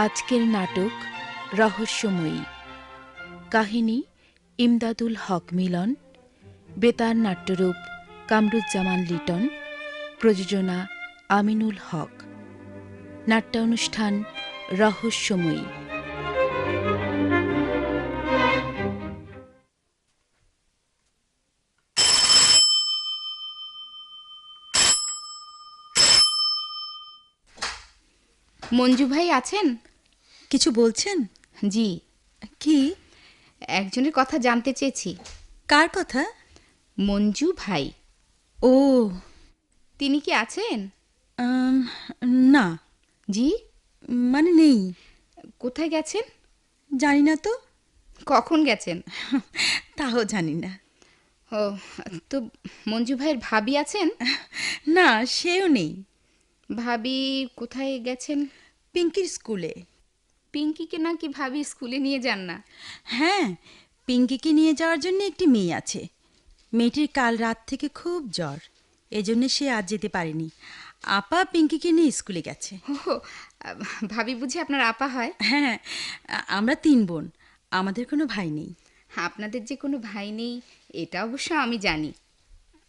আজকের নাটক রহস্যময়ী। কাহিনী ইমদাদুল হক মিলন, বেতার নাট্যরূপ কামরুজ্জামান লিটন, প্রযোজনা আমিনুল হক। নাট্যানুষ্ঠান রহস্যময়ী। মঞ্জু ভাই আছেন? কিছু বলছেন? জি। কি? একজনের কথা জানতে চেয়েছি। কার কথা? মঞ্জু ভাই। ও, তিনি কি আছেন? আম, না, জি। মানে নেই। কোথায় গেছেন? জানি না তো। কখন গেছেন? তাও জানি না। ও, তো মঞ্জু ভাইয়ের ভাবি আছেন? না, সেও নেই। ভাবি কোথায় গেছেন? পিঙ্কির স্কুলে। পিঙ্কিকে নাকি ভাবি স্কুলে নিয়ে যান না? হ্যাঁ, পিঙ্কিকে নিয়ে যাওয়ার জন্য একটি মেয়ে আছে। মেয়েটির কাল রাত থেকে খুব জ্বর, এজন্য সে আজ যেতে পারেনি। আপা পিঙ্কিকে নিয়ে স্কুলে গেছে। ও, ভাবি বুঝি আপনার আপা হয়? হ্যাঁ, আমরা 3 বোন, আমাদের কোনো ভাই নেই। আপনাদের যে কোনো ভাই নেই এটা অবশ্য আমি জানি।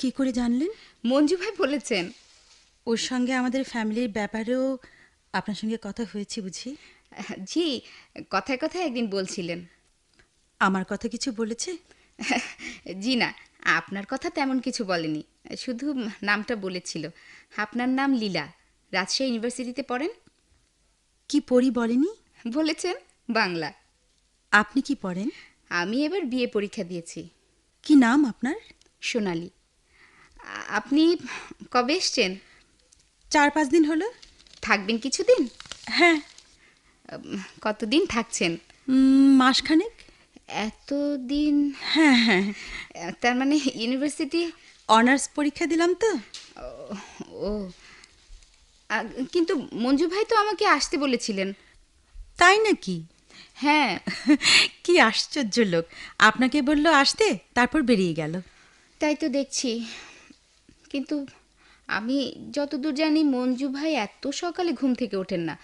কি করে জানলেন? মঞ্জু ভাই বলেছেন। ওর সঙ্গে আমাদের ফ্যামিলির ব্যাপারেও আপনার সঙ্গে কথা হয়েছে বুঝি? জি, কথায় কথায় একদিন বলছিলেন। আমার কথা কিছু বলেছে? জি না, আপনার কথা তেমন কিছু বলেনি, শুধু নামটা বলেছিল। আপনার নাম লীলা, রাজশাহী ইউনিভার্সিটিতে পড়েন। কি পড়ি বলেনি? বলেছেন বাংলা। আপনি কি পড়েন? আমি এবার বিএ পরীক্ষা দিয়েছি। কি নাম আপনার? সোনালি। আপনি কবে এসছেন? 4-5 দিন হলো। থাকবেন কিছুদিন? হ্যাঁ। কতদিন থাকছেন? মাসখানেক। এতদিন? হ্যাঁ হ্যাঁ। তার মানে ইউনিভার্সিটি অনার্স পরীক্ষা দিলাম তো। ও, কিন্তু মঞ্জু ভাই তো আমাকে আসতে বলেছিলেন। তাই নাকি? হ্যাঁ। কি আশ্চর্য লোক, আপনাকে বলল আসতে, তারপর বেরিয়ে গেল। তাই তো দেখছি। কিন্তু আমি যতদূর জানি মঞ্জু ভাই এত সকালে ঘুম থেকে ওঠেন না,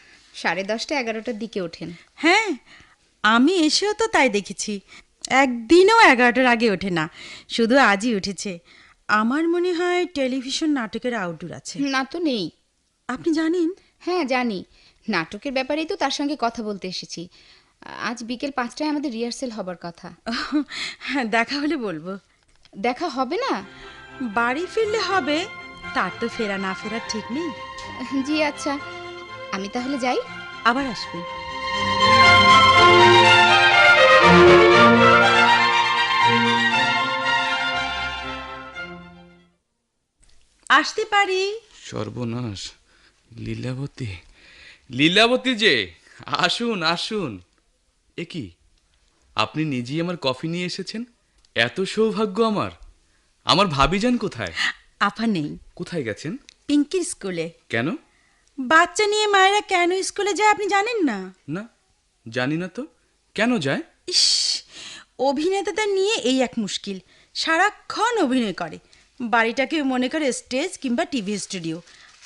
10:30 11টার দিকে ওঠেন। হ্যাঁ, আমি এসেও তো তাই দেখেছি। একদিনও 11টার আগে ওঠে না, শুধু আজই উঠেছে। আমার মনে হয় টেলিভিশন নাটকের আউটডোর আছে। না তো নেই। আপনি জানেন? হ্যাঁ জানি, নাটকের ব্যাপারেই তো তার সঙ্গে কথা বলতে এসেছি। আজ বিকেল 5টায় আমাদের রিহার্সেল হবার কথা। হ্যাঁ, দেখা হলে বলবো। দেখা হবে না? বাড়ি ফিরলে হবে, তার তো ফেরা না ফেরার ঠিক নেই। জি আচ্ছা, আমি তাহলে যাই। আবার আসবেন। আসতে পারি? সর্বনাশ, লীলাবতী, লীলাবতী যে, আসুন আসুন। এ কি, আপনি নিজেই আমার কফি নিয়ে এসেছেন? এত সৌভাগ্য আমার। আমার ভাবি যান কোথায়? আপা নেই। কোথায় গেছেন? পিঙ্কির স্কুলে। কেন? বাচ্চা নিয়ে মায়েরা কেন স্কুলে যায় আপনি জানেন না? না, জানি না তো। কেন যায়? ইস, অভিনেতাদের নিয়ে এই এক মুশকিল, সারাক্ষণ অভিনয় করে। বাড়িটাকে মনে করে স্টেজ কিংবা টিভি স্টুডিও,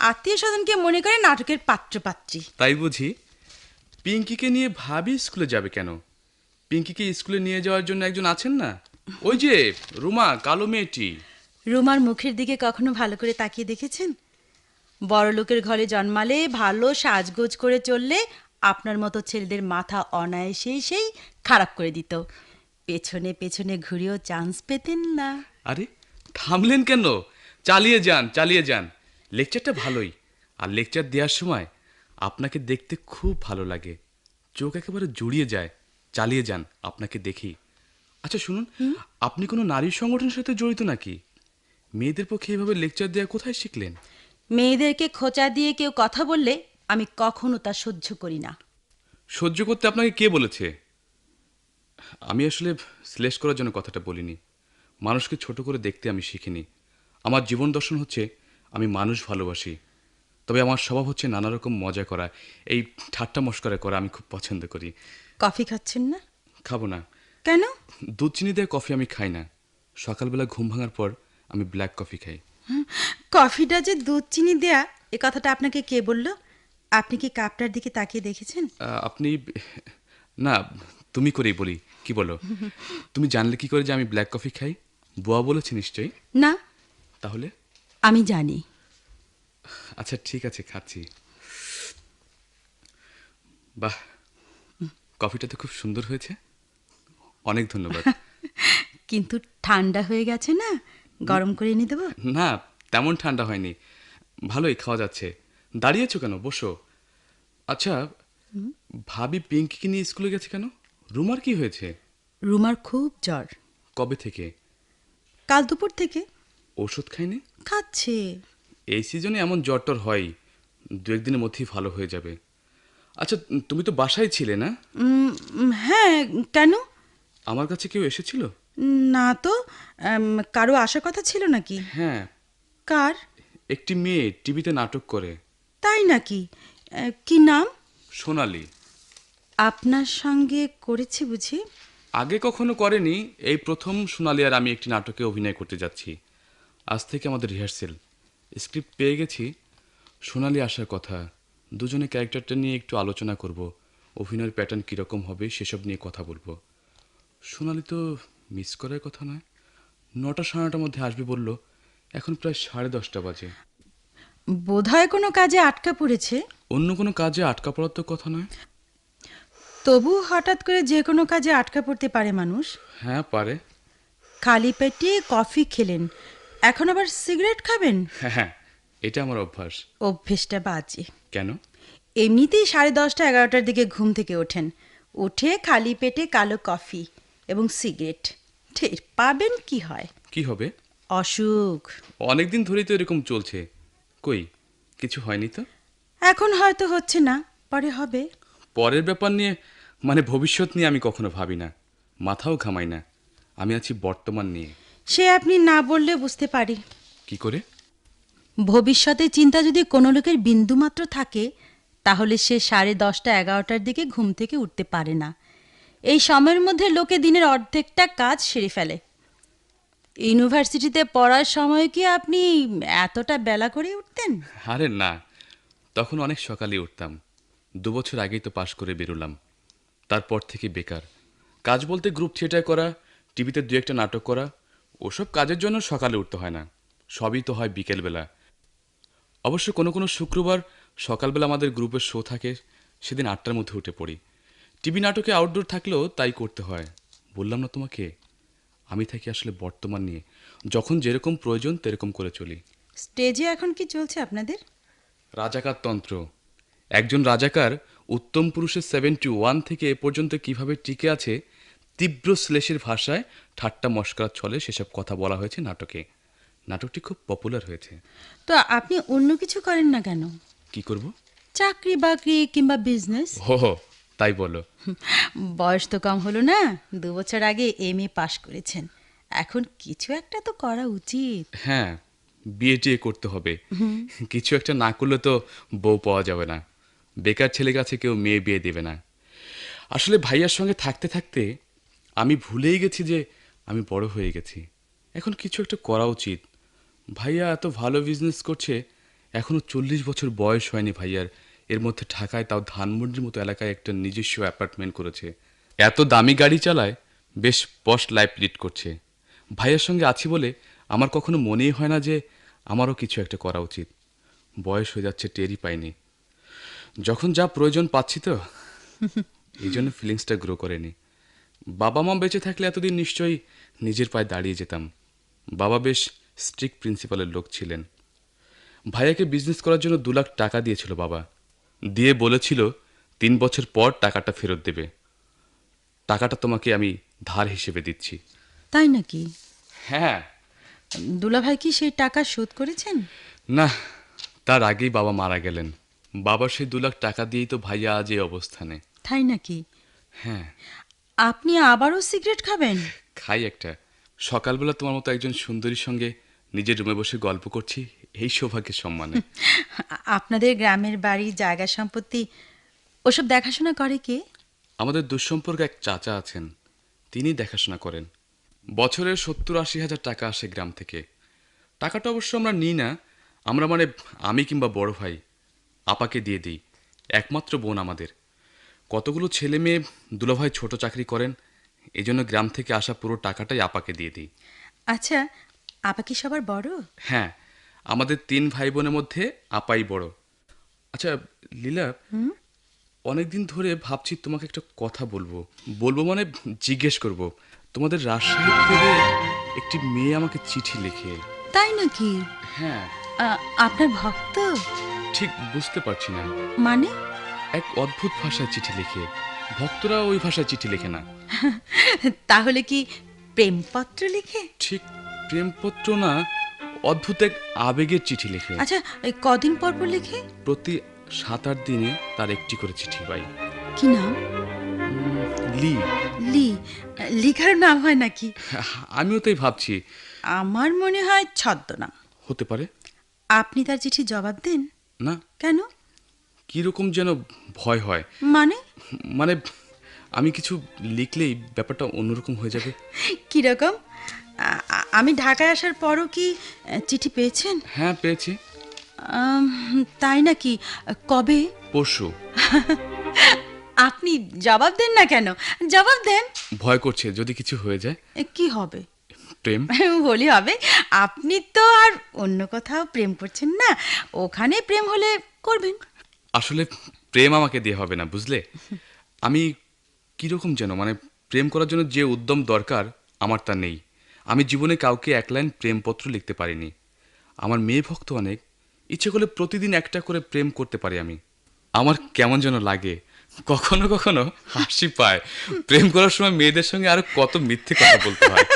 আত্মীয় স্বজনকে মনে করে নাটকের পাত্রপাত্রী। তাই বুঝি? পিঙ্কিকে নিয়ে ভাবি স্কুলে যাবে কেন? পিঙ্কিকে স্কুলে নিয়ে যাওয়ার জন্য একজন আছেন না, ওই যে রুমা, কালো মেয়েটি। রুমার মুখের দিকে কখনো ভালো করে তাকিয়ে দেখেছেন? বড় লোকের ঘরে জন্মালে, ভালো সাজগোজ করে চললে আপনার মতো ছেলেদের মাথা অনায়াসেই সেই খারাপ করে দিত। পেছনে পেছনে ঘুরেও চান্স পেতেন না। আরে থামলেন কেন? চালিয়ে যান চালিয়ে যান। লেকচারটা ভালোই, আর লেকচার দেওয়ার সময় আপনাকে দেখতে খুব ভালো লাগে, চোখ একেবারে জুড়িয়ে যায়। চালিয়ে যান, আপনাকে দেখি। আচ্ছা শুনুন, আপনি কোনো নারী সংগঠনের সাথে জড়িত নাকি? মেয়েদের পক্ষে এভাবে লেকচার দেওয়া কোথায় শিখলেন? মেয়েদেরকে খোঁচা দিয়ে কেউ কথা বললে আমি কখনো তা সহ্য করি না। সহ্য করতে আপনাকে কে বলেছে? আমি আসলে শ্লেষ করার জন্য কথাটা বলিনি। মানুষকে ছোট করে দেখতে আমি শিখিনি। আমার জীবন দর্শন হচ্ছে আমি মানুষ ভালোবাসি। তবে আমার স্বভাব হচ্ছে নানা রকম মজা করা, এই ঠাট্টা মশকরা করা আমি খুব পছন্দ করি। কফি খাচ্ছেন না? খাবো না। কেন? দুধ চিনি দেওয়া কফি আমি খাই না। সকালবেলা ঘুম ভাঙার পর আমি ব্ল্যাক কফি খাই। কফিটা যে দুধ চিনি দেয়া, এ কথাটা আপনাকে কে বলল? আপনি কি কাপটার দিকে তাকিয়ে দেখেছেন? আপনি না, তুমি করেই বলি, কি বলো? তুমি জানলে কি করে যে আমি ব্ল্যাক কফি খাই? বুয়া বলেছে নিশ্চয়ই। না, তাহলে আমি জানি। আচ্ছা ঠিক আছে, খাচ্ছি। বাহ, কফিটা তো খুব সুন্দর হয়েছে, অনেক ধন্যবাদ। কিন্তু ঠান্ডা হয়ে গেছে না, গরম করে এনে দেবো? না, তেমন ঠান্ডা হয়নি, ভালোই খাওয়া যাচ্ছে। দাঁড়িয়েছো কেন, বসো। আচ্ছা, ভাবি পিঙ্কিকে নিয়ে স্কুলে গেছে কেন? রুমার কি হয়েছে? রুমার খুব জ্বর। কবে থেকে? কাল দুপুর থেকে। ওষুধ খায়নি? খাচ্ছে। এই সিজনে এমন জ্বর টর হয়, দু একদিনের মধ্যেই ভালো হয়ে যাবে। আচ্ছা, তুমি তো বাসায় ছিলে না? হ্যাঁ, কেন? আমার কাছে কেউ এসেছিল? না তো, কারো আসার কথা ছিল নাকি? হ্যাঁ, কার? একটি মেয়ে টিভিতে নাটক করে। তাই নাকি? কি নাম? সোনালি। আপনার সঙ্গে করেছে বুঝি? আগে কখনো করেনি, এই প্রথম সোনালি আর আমি একটি নাটকে অভিনয় করতে যাচ্ছি। আজ থেকে আমাদের রিহার্সেল, স্ক্রিপ্ট পেয়ে গেছি। সোনালি আসার কথা, দুজনে ক্যারেক্টারটা নিয়ে একটু আলোচনা করব, অভিনয়ের প্যাটার্ন কীরকম হবে সেসব নিয়ে কথা বলবো। সোনালি তো মিস করার কথা নয়, 9টা 9:30টার মধ্যে আসবে বলল, এখন প্রায় 10:30 বাজে। বোধহয় কোনো কাজে আটকা পড়েছে। অন্য কোনো কাজে আটকা পড়ার তো কথা নয়। তবু হঠাৎ করে যে কোনো কাজে আটকা পড়তে পারে মানুষ। হ্যাঁ পারে। খালি পেটে কফি খেলেন, এখন আবার সিগারেট খাবেন? হ্যাঁ হ্যাঁ, এটা আমার অভ্যাস। অভ্যেসটা বাজে। কেন? এমনিতেই 10:30 11টার দিকে ঘুম থেকে ওঠেন, উঠে খালি পেটে কালো কফি এবং সিগারেট, টের পাবেন কি হয়? কি হবে? অসুখ। অনেকদিন ধরেই তো এরকম চলছে, কই কিছু হয়নি তো। এখন হয়তো হচ্ছে না, পরে হবে। পরের ব্যাপার নিয়ে, মানে ভবিষ্যৎ নিয়ে আমি কখনো ভাবি না, মাথাও ঘামাই না। আমি আছি বর্তমান নিয়ে। সে আপনি না বললে বুঝতে পারি। কি করে? ভবিষ্যতের চিন্তা যদি কোনো লোকের বিন্দুমাত্র থাকে, তাহলে সে 10:30 11টার দিকে ঘুম থেকে উঠতে পারে না। এই সময়ের মধ্যে লোকে দিনের অর্ধেকটা কাজ সেরে ফেলে। ইউনিভার্সিটিতে পড়ার সময় কি আপনি এতটা বেলা করে উঠতেন? আরে না, তখন অনেক সকালে উঠতাম। 2 বছর আগেই তো পাশ করে বেরোলাম, তারপর থেকে বেকার। কাজ বলতে গ্রুপ থিয়েটার করা, টিভিতে 2-1টা নাটক করা, ওসব কাজের জন্য সকালে উঠতে হয় না, সবই তো হয় বিকেলবেলা। অবশ্য কোনো কোনো শুক্রবার সকালবেলা আমাদের গ্রুপের শো থাকে, সেদিন 8টার মধ্যে উঠে পড়ি। টিভি নাটকে আউটডোর থাকলেও তাই করতে হয়। বললাম না তোমাকে, আমি থাকি আসলে বর্তমান নিয়ে, যখন যেরকম প্রয়োজন তেরকম করে চলি। স্টেজে এখন কি চলছে আপনাদের? রাজাকার তন্ত্র। একজন রাজাকার উত্তম পুরুষের 71 থেকে এ পর্যন্ত কিভাবে টিকে আছে, তীব্র শ্লেষের ভাষায় ঠাট্টা মশকরার ছলে সেসব কথা বলা হয়েছে নাটকে। নাটকটি খুব পপুলার হয়েছে। তো আপনি অন্য কিছু করেন না কেন? কি করব? চাকরি বাকরি কিংবা বিজনেস? হো হো, তাই বলো। বয়স তো কম হলো না, 2 বছর আগে এমএ পাশ করেছেন, এখন কিছু একটা তো করা উচিত। হ্যাঁ, বিয়ে টিয়ে করতে হবে, কিছু একটা না করলে তো বউ পাওয়া যাবে না। বেকার ছেলে কাছে কেউ মেয়ে বিয়ে দেবে না। আসলে ভাইয়ার সঙ্গে থাকতে থাকতে আমি ভুলেই গেছি যে আমি বড় হয়ে গেছি, এখন কিছু একটা করা উচিত। ভাইয়া এত ভালো বিজনেস করছে, এখনো 40 বছর বয়স হয়নি ভাইয়ার, এর মধ্যে ঢাকায় তাও ধানমন্ডির মতো এলাকায় একটা নিজস্ব অ্যাপার্টমেন্ট করেছে, এত দামি গাড়ি চালায়, বেশ পশ লাইফ লিড করছে। ভাইয়ার সঙ্গে আছি বলে আমার কখনো মনেই হয় না যে আমারও কিছু একটা করা উচিত। বয়স হয়ে যাচ্ছে, টেরই পাইনি, যখন যা প্রয়োজন পাচ্ছি তো, এই জন্য ফিলিংসটা গ্রো করেনি। বাবা মা বেঁচে থাকলে এতদিন নিশ্চয়ই নিজের পায়ে দাঁড়িয়ে যেতাম। বাবা বেশ স্ট্রিক্ট প্রিন্সিপালের লোক ছিলেন। ভাইয়াকে বিজনেস করার জন্য 2 লাখ টাকা দিয়েছিল বাবা, দিয়ে বলেছিল 3 বছর পর টাকাটা ফেরত দেবে। টাকাটা তোমাকে আমি ধার হিসেবে দিচ্ছি। তাই নাকি? হ্যাঁ। দুলাভাই কি সেই টাকা শোধ করেছেন? না, তার আগেই বাবা মারা গেলেন। বাবার সেই 2 লাখ টাকা দিয়েই তো ভাইয়া আজ এই অবস্থানে। তাই নাকি? হ্যাঁ। আপনি আবারও সিগারেট খাবেন? খাই একটা। সকালবেলা তোমার মতো একজন সুন্দরীর সঙ্গে নিজের রুমে বসে গল্প করছি, এই সৌভাগ্যের সম্মানে। আপনাদের গ্রামের বাড়ি, জায়গা সম্পত্তি ওসব দেখাশোনা করে কে? আমাদের দুঃসম্পর্ক এক চাচা আছেন, তিনি দেখাশোনা করেন। বছরে 70-80 হাজার টাকা আসে গ্রাম থেকে। টাকাটা অবশ্য আমরা নিই না, আমরা মানে আমি কিংবা বড় ভাই আপাকে দিয়ে দিই। একমাত্র বোন আমাদের। কতগুলো ছেলে মেয়ে দুলাভাই ছোট চাকরি করেন, এই জন্য গ্রাম থেকে আসা পুরো টাকাটাই আপাকে দিয়ে দিই। আচ্ছা, আপা কি সবার বড়? হ্যাঁ, আমাদের 3 ভাই বোনের মধ্যে আপাই বড়। আচ্ছা লীলা, অনেকদিন ধরে ভাবছি তোমাকে একটা কথা বলবো। বলবো মানে জিজ্ঞেস করব। তোমাদের রাজশাহী থেকে একটি মেয়ে আমাকে চিঠি লিখে। তাই নাকি? হ্যাঁ। আপনার ভক্ত? ঠিক বুঝতে পারছি না। মানে? এক অদ্ভুত ভাষায় চিঠি লিখে। ভক্তরা ওই ভাষায় চিঠি লেখে না। তাহলে কি প্রেমপত্র লিখে? ঠিক প্রেমপত্র না, অদ্ভুত এক আবেগের চিঠি লিখে। আচ্ছা, এই কদিন পর পর লিখে? প্রতি 7-8 দিনে তার একটি করে চিঠি পাই। কি নাম? লি। লি? লিখার নাম হয় নাকি? আমিও তাই ভাবছি। আমার মনে হয় ছদ্মনাম। হতে পারে। আপনি তার চিঠি জবাব দেন? না। কেন? কিরকম যেন ভয় হয়। মানে? মানে আমি কিছু লিখলেই ব্যাপারটা অন্যরকম হয়ে যাবে। কিরকম? আমি ঢাকায় আসার পরও কি চিঠি পেয়েছেন? হ্যাঁ, পেয়েছি। তাই নাকি? কবে? পরশু। আপনি জবাব দেন না কেন? জবাব দেন। ভয় করছে যদি কিছু হয়ে যায়। কি হবে? প্রেম। বলি হবে। আপনি তো আর অন্য কোথাও প্রেম করছেন না, ওখানে প্রেম হলে করবেন। আসলে প্রেম আমাকে দিয়ে হবে না, বুঝলে? আমি কিরকম যেন, মানে প্রেম করার জন্য যে উদ্যম দরকার আমার তা নেই। আমি জীবনে কাউকে এক লাইন প্রেমপত্র লিখতে পারিনি। আমার মেয়ে ভক্ত অনেক, ইচ্ছে করলে প্রতিদিন একটা করে প্রেম করতে পারি আমি। আমার কেমন যেন লাগে, কখনো কখনো হাসি পায়। প্রেম করার সময় মেয়েদের সঙ্গে আরো কত মিথ্যে কথা বলতে হয়।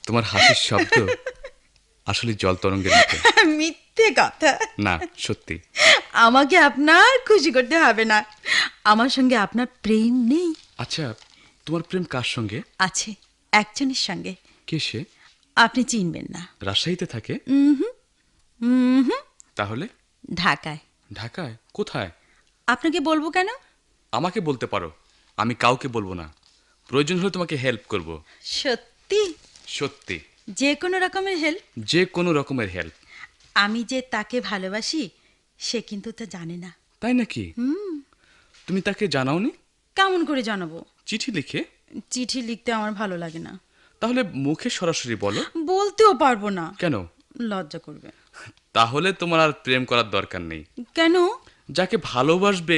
তোমার হাসির শব্দ আসলে জল তরঙ্গের মতো। মিথ্যে কথা না, সত্যি। আমাকে আপনার খুশি করতে হবে না। আমার সঙ্গে আপনার প্রেম নেই। আচ্ছা, তোমার প্রেম কার সঙ্গে? আছে, একজনের সঙ্গে। কে সে? আপনি চিনবেন না। রাজশাহীতে থাকে? তাহলে? ঢাকায়। ঢাকায়? কোথায়? আপনাকে বলবো কেন? আমাকে বলতে পারো, আমি কাউকে বলবো না। প্রয়োজন হলে তোমাকে হেল্প করব। সত্যি? সত্যি। যে কোনো রকমের হেল্প? যে কোনো রকমের হেল্প। আমি যে তাকে ভালোবাসি সে কিন্তু তা জানে না। তাই নাকি? তুমি তাকে জানাওনি? কেমন করে জানাবো? চিঠি লিখে? চিঠি লিখতে আমার ভালো লাগে না। তাহলে মুখে সরাসরি বলো। বলতেও পারবো না। কেন? লজ্জা করবে। তাহলে তোমার আর প্রেম করার দরকার নেই। কেন? যাকে ভালোবাসবে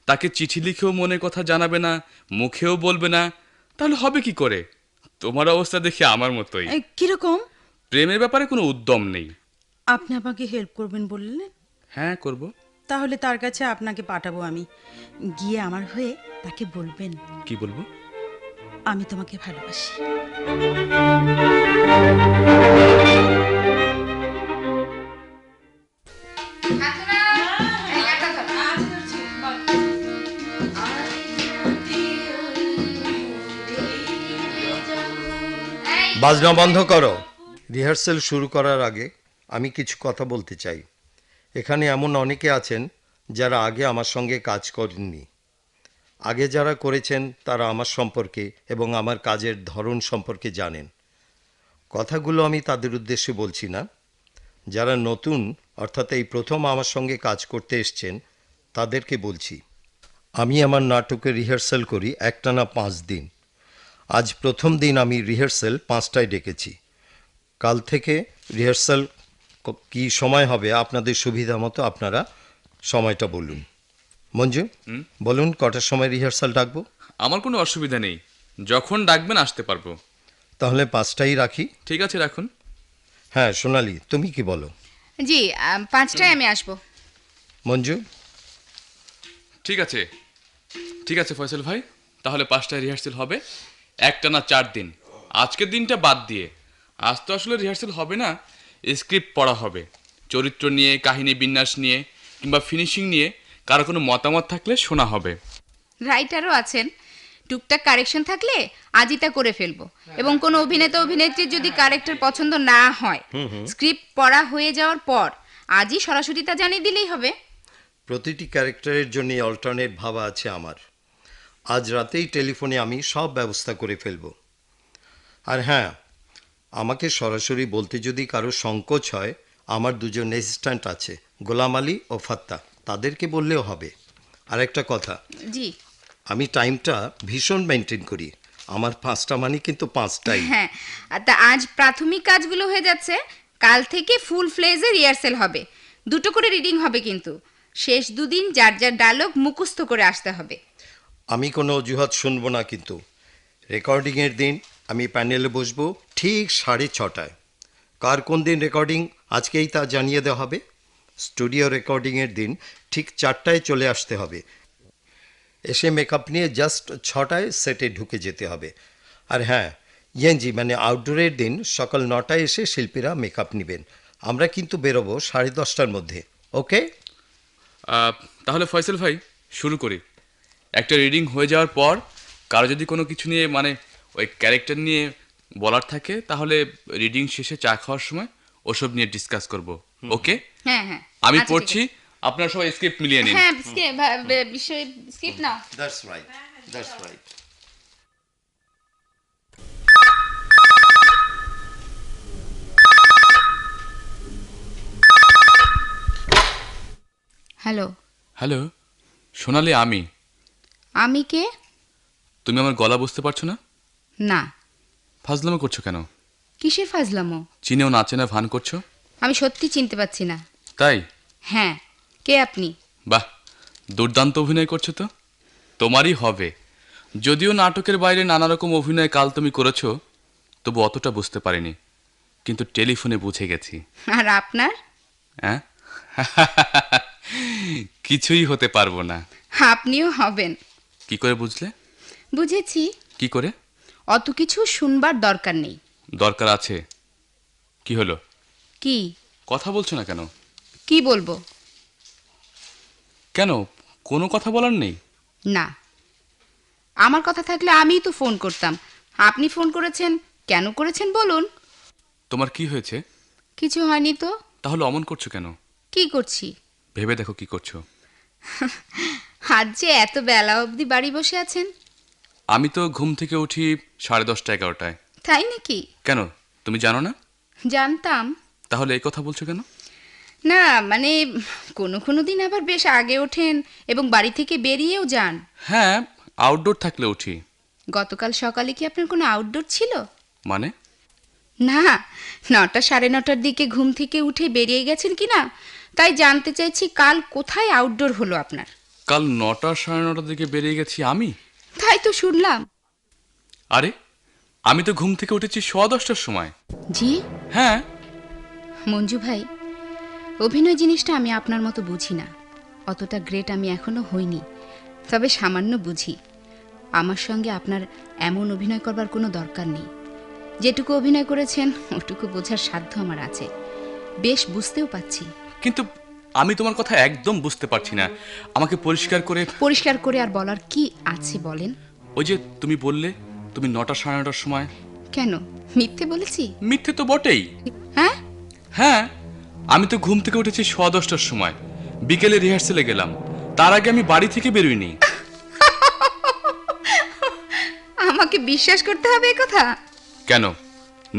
তাকে চিঠি লিখেও মনের কথা জানাবে না, মুখেও বলবে না, তাহলে হবে কি করে? তোমার অবস্থা দেখে আমার মতোই। কিরকম? প্রেমের ব্যাপারে কোনো উদ্যম নেই। আপনি আমাকে হেল্প করবেন বললেন? হ্যাঁ, করব। তাহলে তার কাছে আপনাকে পাঠাবো আমি। গিয়ে আমার হয়ে তাকে বলবেন। কি বলবো? আমি তোমাকে ভালোবাসি। বাজনা বন্ধ করো। রিহার্সেল শুরু করার আগে আমি কিছু কথা বলতে চাই। এখানে এমন অনেকে আছেন যারা আগে আমার সঙ্গে কাজ করেননি। আগে যারা করেছেন তারা আমার সম্পর্কে এবং আমার কাজের ধরন সম্পর্কে জানেন। কথাগুলো আমি তাদের উদ্দেশ্যে বলছি না। যারা নতুন, অর্থাৎ এই প্রথম আমার সঙ্গে কাজ করতে এসছেন, তাদেরকে বলছি। আমি আমার নাটকের রিহার্সেল করি একটানা 5 দিন। আজ প্রথম দিন আমি রিহার্সেল 5টায় ডেকেছি। কাল থেকে রিহার্সাল কি সময় হবে আপনাদের সুবিধা মতো আপনারা সময়টা বলুন। মঞ্জু, বলুন কটার সময় রিহার্সাল ডাকবো? আমার কোনো অসুবিধা নেই, যখন ডাকবেন আসতে পারবো। তাহলে 5টাই রাখি। ঠিক আছে, রাখুন। হ্যাঁ, সোনালি, তুমি কি বলো? জি, 5টায় আমি আসবো। মঞ্জু? ঠিক আছে, ঠিক আছে ফয়সাল ভাই, তাহলে 5টায় রিহার্সেল হবে একটানা 4 দিন। আজকের দিনটা বাদ দিয়ে। আজ তো আসলে রিহার্সেল হবে না, স্ক্রিপ্ট পড়া হবে। চরিত্র নিয়ে, কাহিনী বিন্যাস নিয়ে কিংবা ফিনিশিং নিয়ে কারো কোনো মতামত থাকলে শোনা হবে। রাইটারও আছেন, টুকটাক কারেকশন থাকলে আজই তা করে ফেলবো। এবং কোনো অভিনেতা অভিনেত্রীর যদি ক্যারেক্টার পছন্দ না হয়, স্ক্রিপ্ট পড়া হয়ে যাওয়ার পর আজই সরাসরি তা জানিয়ে দিলেই হবে। প্রতিটি ক্যারেক্টারের জন্য অল্টারনেট ভাবা আছে আমার। আজ রাতেই টেলিফোনে আমি সব ব্যবস্থা করে ফেলব। আর হ্যাঁ, আমাকে সরাসরি বলতে যদি কারো সংকোচ হয়, আমার 2জন অ্যাসিস্ট্যান্ট আছে, গোলাম আলী ও ফাত্তা, তাদেরকে বললেও হবে। আর একটা কথা, জি। আমি টাইমটা ভীষণ মেনটেন করি। আমার 5টা মানে কিন্তু 5টাই। হ্যাঁ, তা আজ প্রাথমিক কাজগুলো হয়ে যাচ্ছে, কাল থেকে ফুল ফ্লেজে রিহার্সেল হবে, 2টো করে রিডিং হবে, কিন্তু শেষ 2 দিন যার যার ডায়লগ মুখস্থ করে আসতে হবে। আমি কোনো অজুহাত শুনবো না কিন্তু। রেকর্ডিংয়ের দিন আমি প্যানেলে বসবো ঠিক 6:30টায়। কার কোন দিন রেকর্ডিং আজকেই তা জানিয়ে দেওয়া হবে। স্টুডিও রেকর্ডিংয়ের দিন ঠিক 4টায় চলে আসতে হবে। এসে মেকআপ নিয়ে জাস্ট 6টায় সেটে ঢুকে যেতে হবে। আর হ্যাঁ, ইয়েনজি মানে আউটডোরের দিন সকাল 9টায় এসে শিল্পীরা মেকআপ নেবেন। আমরা কিন্তু বেরোবো 10:30টার মধ্যে। ওকে? তাহলে ফয়সাল ভাই শুরু করি। একটা রিডিং হয়ে যাওয়ার পর কারো যদি কোনো কিছু নিয়ে মানে ওই ক্যারেক্টার নিয়ে বলার থাকে, তাহলে রিডিং শেষে চা খাওয়ার সময় ওসব নিয়ে ডিসকাস করব। ওকে? হ্যাঁ হ্যাঁ, আমি আচ্ছা, ঠিক পড়ছি, আপনারা সবাই স্ক্রিপ্ট মিলিয়ে আছে। নিন। হ্যাঁ, স্ক্রিপ্ট নাও। That's right, that's right. Hello, hello Sonali, আমি কে? তুমি আমার গলা বুঝতে পারছো না? না। ফাজলামো করছো কেন? কিসের ফাজলামো? চিনেও না চেনা ভান করছো? আমি সত্যি চিনতে পারছি না। তাই? হ্যাঁ, কে আপনি? বাহ, দুর্দান্ত অভিনয় করছো তো। তোমারই হবে। যদিও নাটকের বাইরে নানা রকম অভিনয় কাল তুমি করেছো, তবু অতটা বুঝতে পারিনি, কিন্তু টেলিফোনে বুঝে গেছি। আর আপনার? হ্যাঁ কিছুই হতে পারবো না। আপনিও হবেন। কি করে বুঝলে? বুঝেছি। কি করে? অত কিছু শুনবার দরকার নেই। দরকার আছে। কি হলো? কি? কথা বলছো না কেন? কি বলবো? কেন, কোনো কথা বলার নেই? না, আমার কথা থাকলে আমিই তো ফোন করতাম। আপনি ফোন করেছেন, কেন করেছেন বলুন? তোমার কি হয়েছে? কিছু হয়নি তো। তাহলে অমন করছো কেন? কি করছি? ভেবে দেখো কি করছো। আজ যে এত বেলা অবধি বাড়ি বসে আছেন। আমি তো ঘুম থেকে উঠি 10:30 11টায়। তাই নাকি? কেন, তুমি জানো না? জানতাম। তাহলে এই কথা বলছো কেন? না মানে, কোনো কোনো দিন আবার বেশ আগে ওঠেন এবং বাড়ি থেকে বেরিয়েও যান। হ্যাঁ, আউটডোর থাকলে উঠি। গতকাল সকালে কি আপনার কোনো আউটডোর ছিল? মানে? না, 9টা 9:30টার দিকে ঘুম থেকে উঠে বেরিয়ে গেছেন কি না, তাই জানতে চাইছি কাল কোথায় আউটডোর হলো আপনার। কাল 9টা 9:30টার দিকে বেরিয়ে গেছি আমি? তাই তো শুনলাম। আরে, আমি তো ঘুম থেকে উঠেছি 10:15টার সময়। জি? হ্যাঁ। মঞ্জু ভাই, অভিনয় জিনিসটা আমি আপনার মতো বুঝি না। অতটা গ্রেট আমি এখনো হইনি, তবে সামান্য বুঝি। আমার সঙ্গে আপনার এমন অভিনয় করবার কোনো দরকার নেই। যেটুকু অভিনয় করেছেন ওটুকু বোঝার সাধ্য আমার আছে, বেশ বুঝতেও পাচ্ছি। কিন্তু আমি তোমার কথা একদম বুঝতে পারছি না। আমাকে পরিষ্কার করে আর বলার কি আছে বলেন? ওই যে তুমি বললে তুমি 9টা 9:30টার সময়। কেন, মিথ্যে বলেছি? মিথ্যে তো বটেই। হ্যাঁ হ্যাঁ, আমি তো ঘুম থেকে উঠেছি 10:15টার সময়, বিকেলে রিহার্সেলে গেলাম, তার আগে আমি বাড়ি থেকে বেরোইনি। আমাকে বিশ্বাস করতে হবে এ কথা? কেন,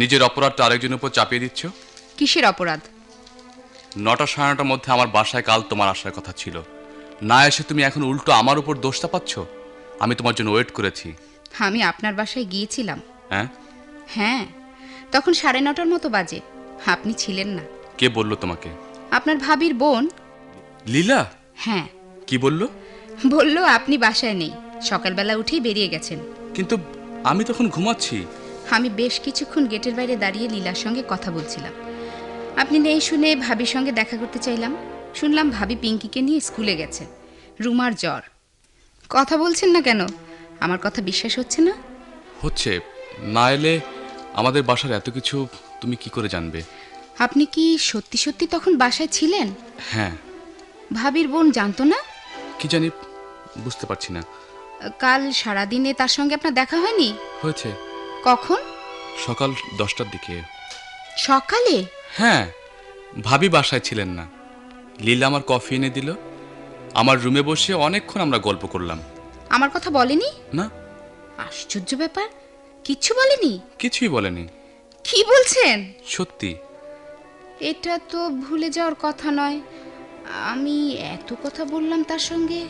নিজের অপরাধটা আরেকজনের উপর চাপিয়ে দিচ্ছ? কিসের অপরাধ? 9টা 9:30টার মধ্যে আমার বাসায় কাল তোমার আসার কথা ছিল, না এসে তুমি এখন উল্টো আমার উপর দোষটা পাচ্ছ। আমি তোমার জন্য ওয়েট করেছি। আমি আপনার বাসায় গিয়েছিলাম। হ্যাঁ? হ্যাঁ, তখন 9:30টার মতো বাজে, আপনি ছিলেন না। কে বললো তোমাকে? আপনার ভাবির বোন লীলা। হ্যাঁ, কি বললো? বললো আপনি বাসায় নেই, সকালবেলা উঠেই বেরিয়ে গেছেন। কিন্তু আমি তখন ঘুমাচ্ছি। আমি বেশ কিছুক্ষণ গেটের বাইরে দাঁড়িয়ে লীলার সঙ্গে কথা বলছিলাম। আপনি নেই শুনে ভাবির সঙ্গে দেখা করতে চাইলাম। শুনলাম ভাবি পিঙ্কিকে নিয়ে স্কুলে গেছে, রুমার জ্বর। কথা বলছেন না কেন? আমার কথা বিশ্বাস হচ্ছে না? হচ্ছে, না এলে আমাদের বাসার এত কিছু তুমি কি করে জানবে? আপনি কি সত্যি সত্যি তখন বাসায় ছিলেন? হ্যাঁ। ভাবির বোন জানতো না? কি জানি, বুঝতে পারছি না। কাল সারাদিনে তার সঙ্গে আপনার দেখা হয়নি? হয়েছে। কখন? সকাল 10টার দিকে। সকালে? হ্যাঁ, ভাবি বাসায় ছিলেন না। লীলা আমার কফি এনে দিল, আমার রুমে বসে অনেকক্ষণ আমরা গল্প করলাম। আমার কথা বলেনি? না। আশ্চর্য ব্যাপার, কিচ্ছু বলেনি? কিছুই বলেনি। কি বলছেন? সত্যি। এটা তো ভুলে যাওয়ার কথা নয়। আমি এত কথা বললাম তার সঙ্গে।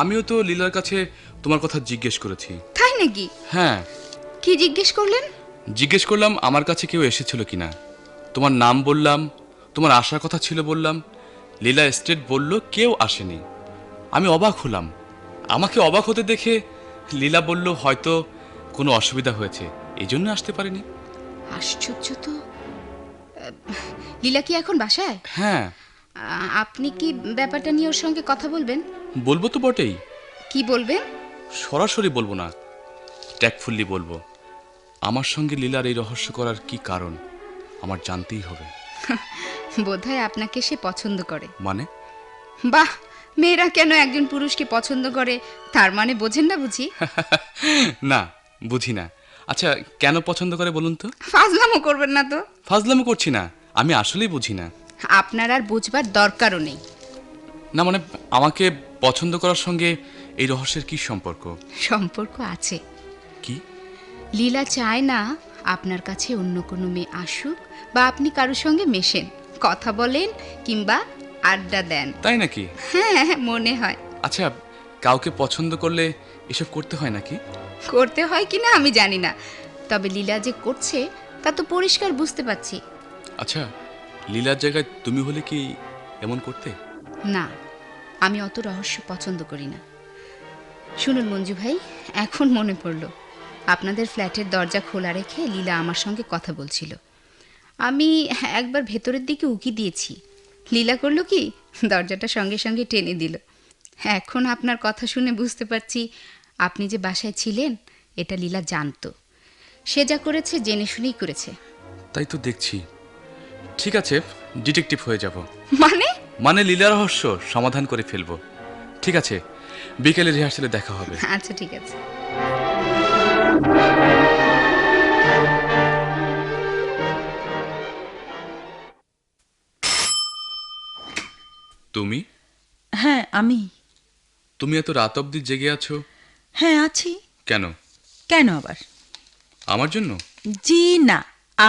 আমিও তো লীলার কাছে তোমার কথা জিজ্ঞেস করেছি। তাই নাকি? হ্যাঁ, কি জিজ্ঞেস করলেন? জিজ্ঞেস করলাম আমার কাছে কেউ এসেছিল কিনা। তোমার নাম বললাম, তোমার আসার কথা ছিল বললাম। লীলা স্টেট বলল কেউ আসেনি। আমি অবাক হলাম। আমাকে অবাক হতে দেখে লীলা বলল হয়তো কোনো অসুবিধা হয়েছে, এই জন্য আসতে পারেনি। আশ্চর্য তো। লীলা কি এখন বাসায়? হ্যাঁ, আপনি কি ব্যাপারটা নিয়ে ওর সঙ্গে কথা বলবেন? বলবো তো বটেই। কি বলবেন? সরাসরি বলবো না, ট্যাক্টফুল্লি বলবো। আমার সঙ্গে লীলার এই রহস্য করার কি কারণ আমার জানতেই হবে। বোধহয় আপনাকে সে পছন্দ করে। মানে? বাহ, মেয়েরা কেন একজন পুরুষকে পছন্দ করে তার মানে বোঝেন না বুঝি? না, বুঝি না। আচ্ছা, কেন পছন্দ করে বলুন তো? ফাজলামো করবেন না তো। ফাজলামো করছি না, আমি আসলেই বুঝি না। আপনার আর বুঝবার দরকারও নেই। না মানে, আমাকে পছন্দ করার সঙ্গে এই রহস্যের কি সম্পর্ক? সম্পর্ক আছে। কি? লীলা চায় না আপনার কাছে অন্য কোনো মেয়ে আসুক বা আপনি কারোর সঙ্গে মেশেন, কথা বলেন কিংবা আড্ডা দেন। তাই নাকি? হ্যাঁ, মনে হয়। আচ্ছা, কাউকে পছন্দ করলে এসব করতে হয় নাকি? করতে হয় কিনা আমি জানি না, তবে লীলা যে করছে তা তো পরিষ্কার বুঝতে পারছি। আচ্ছা, লীলার জায়গায় তুমি হলে কি এমন করতে? না, আমি অত রহস্য পছন্দ করি না। শুনুন মঞ্জু ভাই, এখন মনে পড়লো আপনাদের ফ্ল্যাটের দরজা খোলা রেখে লীলা আমার সঙ্গে কথা বলছিল। আমি একবার ভেতরের দিকে উকি দিয়েছি। লীলা করলো কি, দরজাটা সঙ্গে সঙ্গে টেনে দিল। এখন আপনার কথা শুনে বুঝতে পারছি আপনি যে বাসায় ছিলেন এটা লীলা জানতো। সে যা করেছে জেনে শুনেই করেছে। তাই তো দেখছি। ঠিক আছে, ডিটেকটিভ হয়ে যাব। মানে লীলা রহস্য সমাধান করে ফেলবো। ঠিক আছে, বিকেলে রিহার্সালে দেখা হবে। আচ্ছা, ঠিক আছে। তুমি? হ্যাঁ, আমি। তুমি এত রাত অবধি জেগে আছো? হ্যাঁ, আছি। কেন? কেন আবার? আমার জন্য? জি না,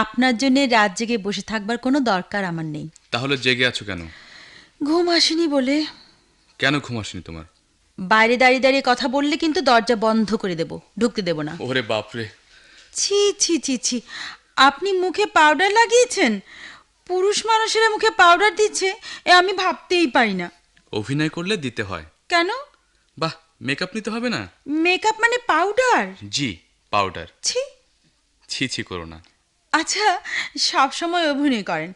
আপনার জন্য রাত জেগে বসে থাকবার কোনো দরকার আমার নেই। তাহলে জেগে আছো কেন? ঘুম আসেনি বলে। কেন ঘুম আসেনি তোমার? বাইরে দাঁড়িয়ে দাঁড়িয়ে কথা বললে কিন্তু দরজা বন্ধ করে দেব, ঢুকতে দেব না। ওরে বাপরে! ছি ছি ছি ছি, আপনি মুখে পাউডার লাগিয়েছেন? পুরুষ মানুষেরা মুখে পাউডার দিচ্ছে এ আমি ভাবতেই পারি না। অভিনয় করলে দিতে হয়। কেন? বাহ, মেকআপ নিতে হবে না? মেকআপ মানে পাউডার? জি, পাউডার। ছি। ছি ছি করো না। আচ্ছা, সব সময় অভিনয় করেন,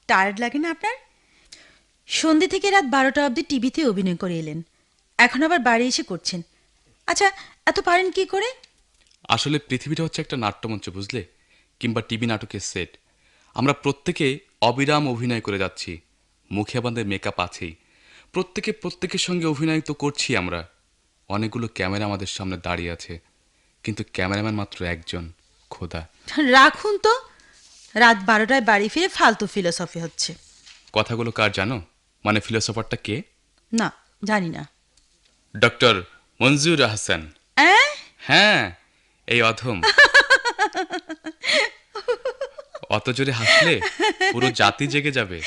টায়ার্ড লাগে না আপনার? সন্ধে থেকে রাত 12টা অবধি টিভিতে অভিনয় করে এলেন, এখন আবার বাড়ি এসে করছেন। আচ্ছা, এত পারেন কি করে? আসলে পৃথিবীটা হচ্ছে একটা নাট্যমঞ্চ, বুঝলে, কিংবা টিভি নাটকের সেট। আমরা প্রত্যেকে অবিরাম অভিনয় করে যাচ্ছি। মুখে আমাদের মেকআপ আছেই। প্রত্যেকে প্রত্যেকের সঙ্গে অভিনয় তো করছি আমরা। অনেকগুলো ক্যামেরা আমাদের সামনে দাঁড়িয়ে আছে, কিন্তু ক্যামেরাম্যান মাত্র একজন, খোদা। রাখুন তো, রাত 12টায় বাড়ি ফিরে ফালতু ফিলোসফি হচ্ছে। কথাগুলো কার জানো? মানে ফিলোসফারটা কে? না, জানি না। ডক্টর মঞ্জুর আহসান। হ্যাঁ, এই অধম। অত জোরে হাসলে পুরো জাতি জেগে যাবে।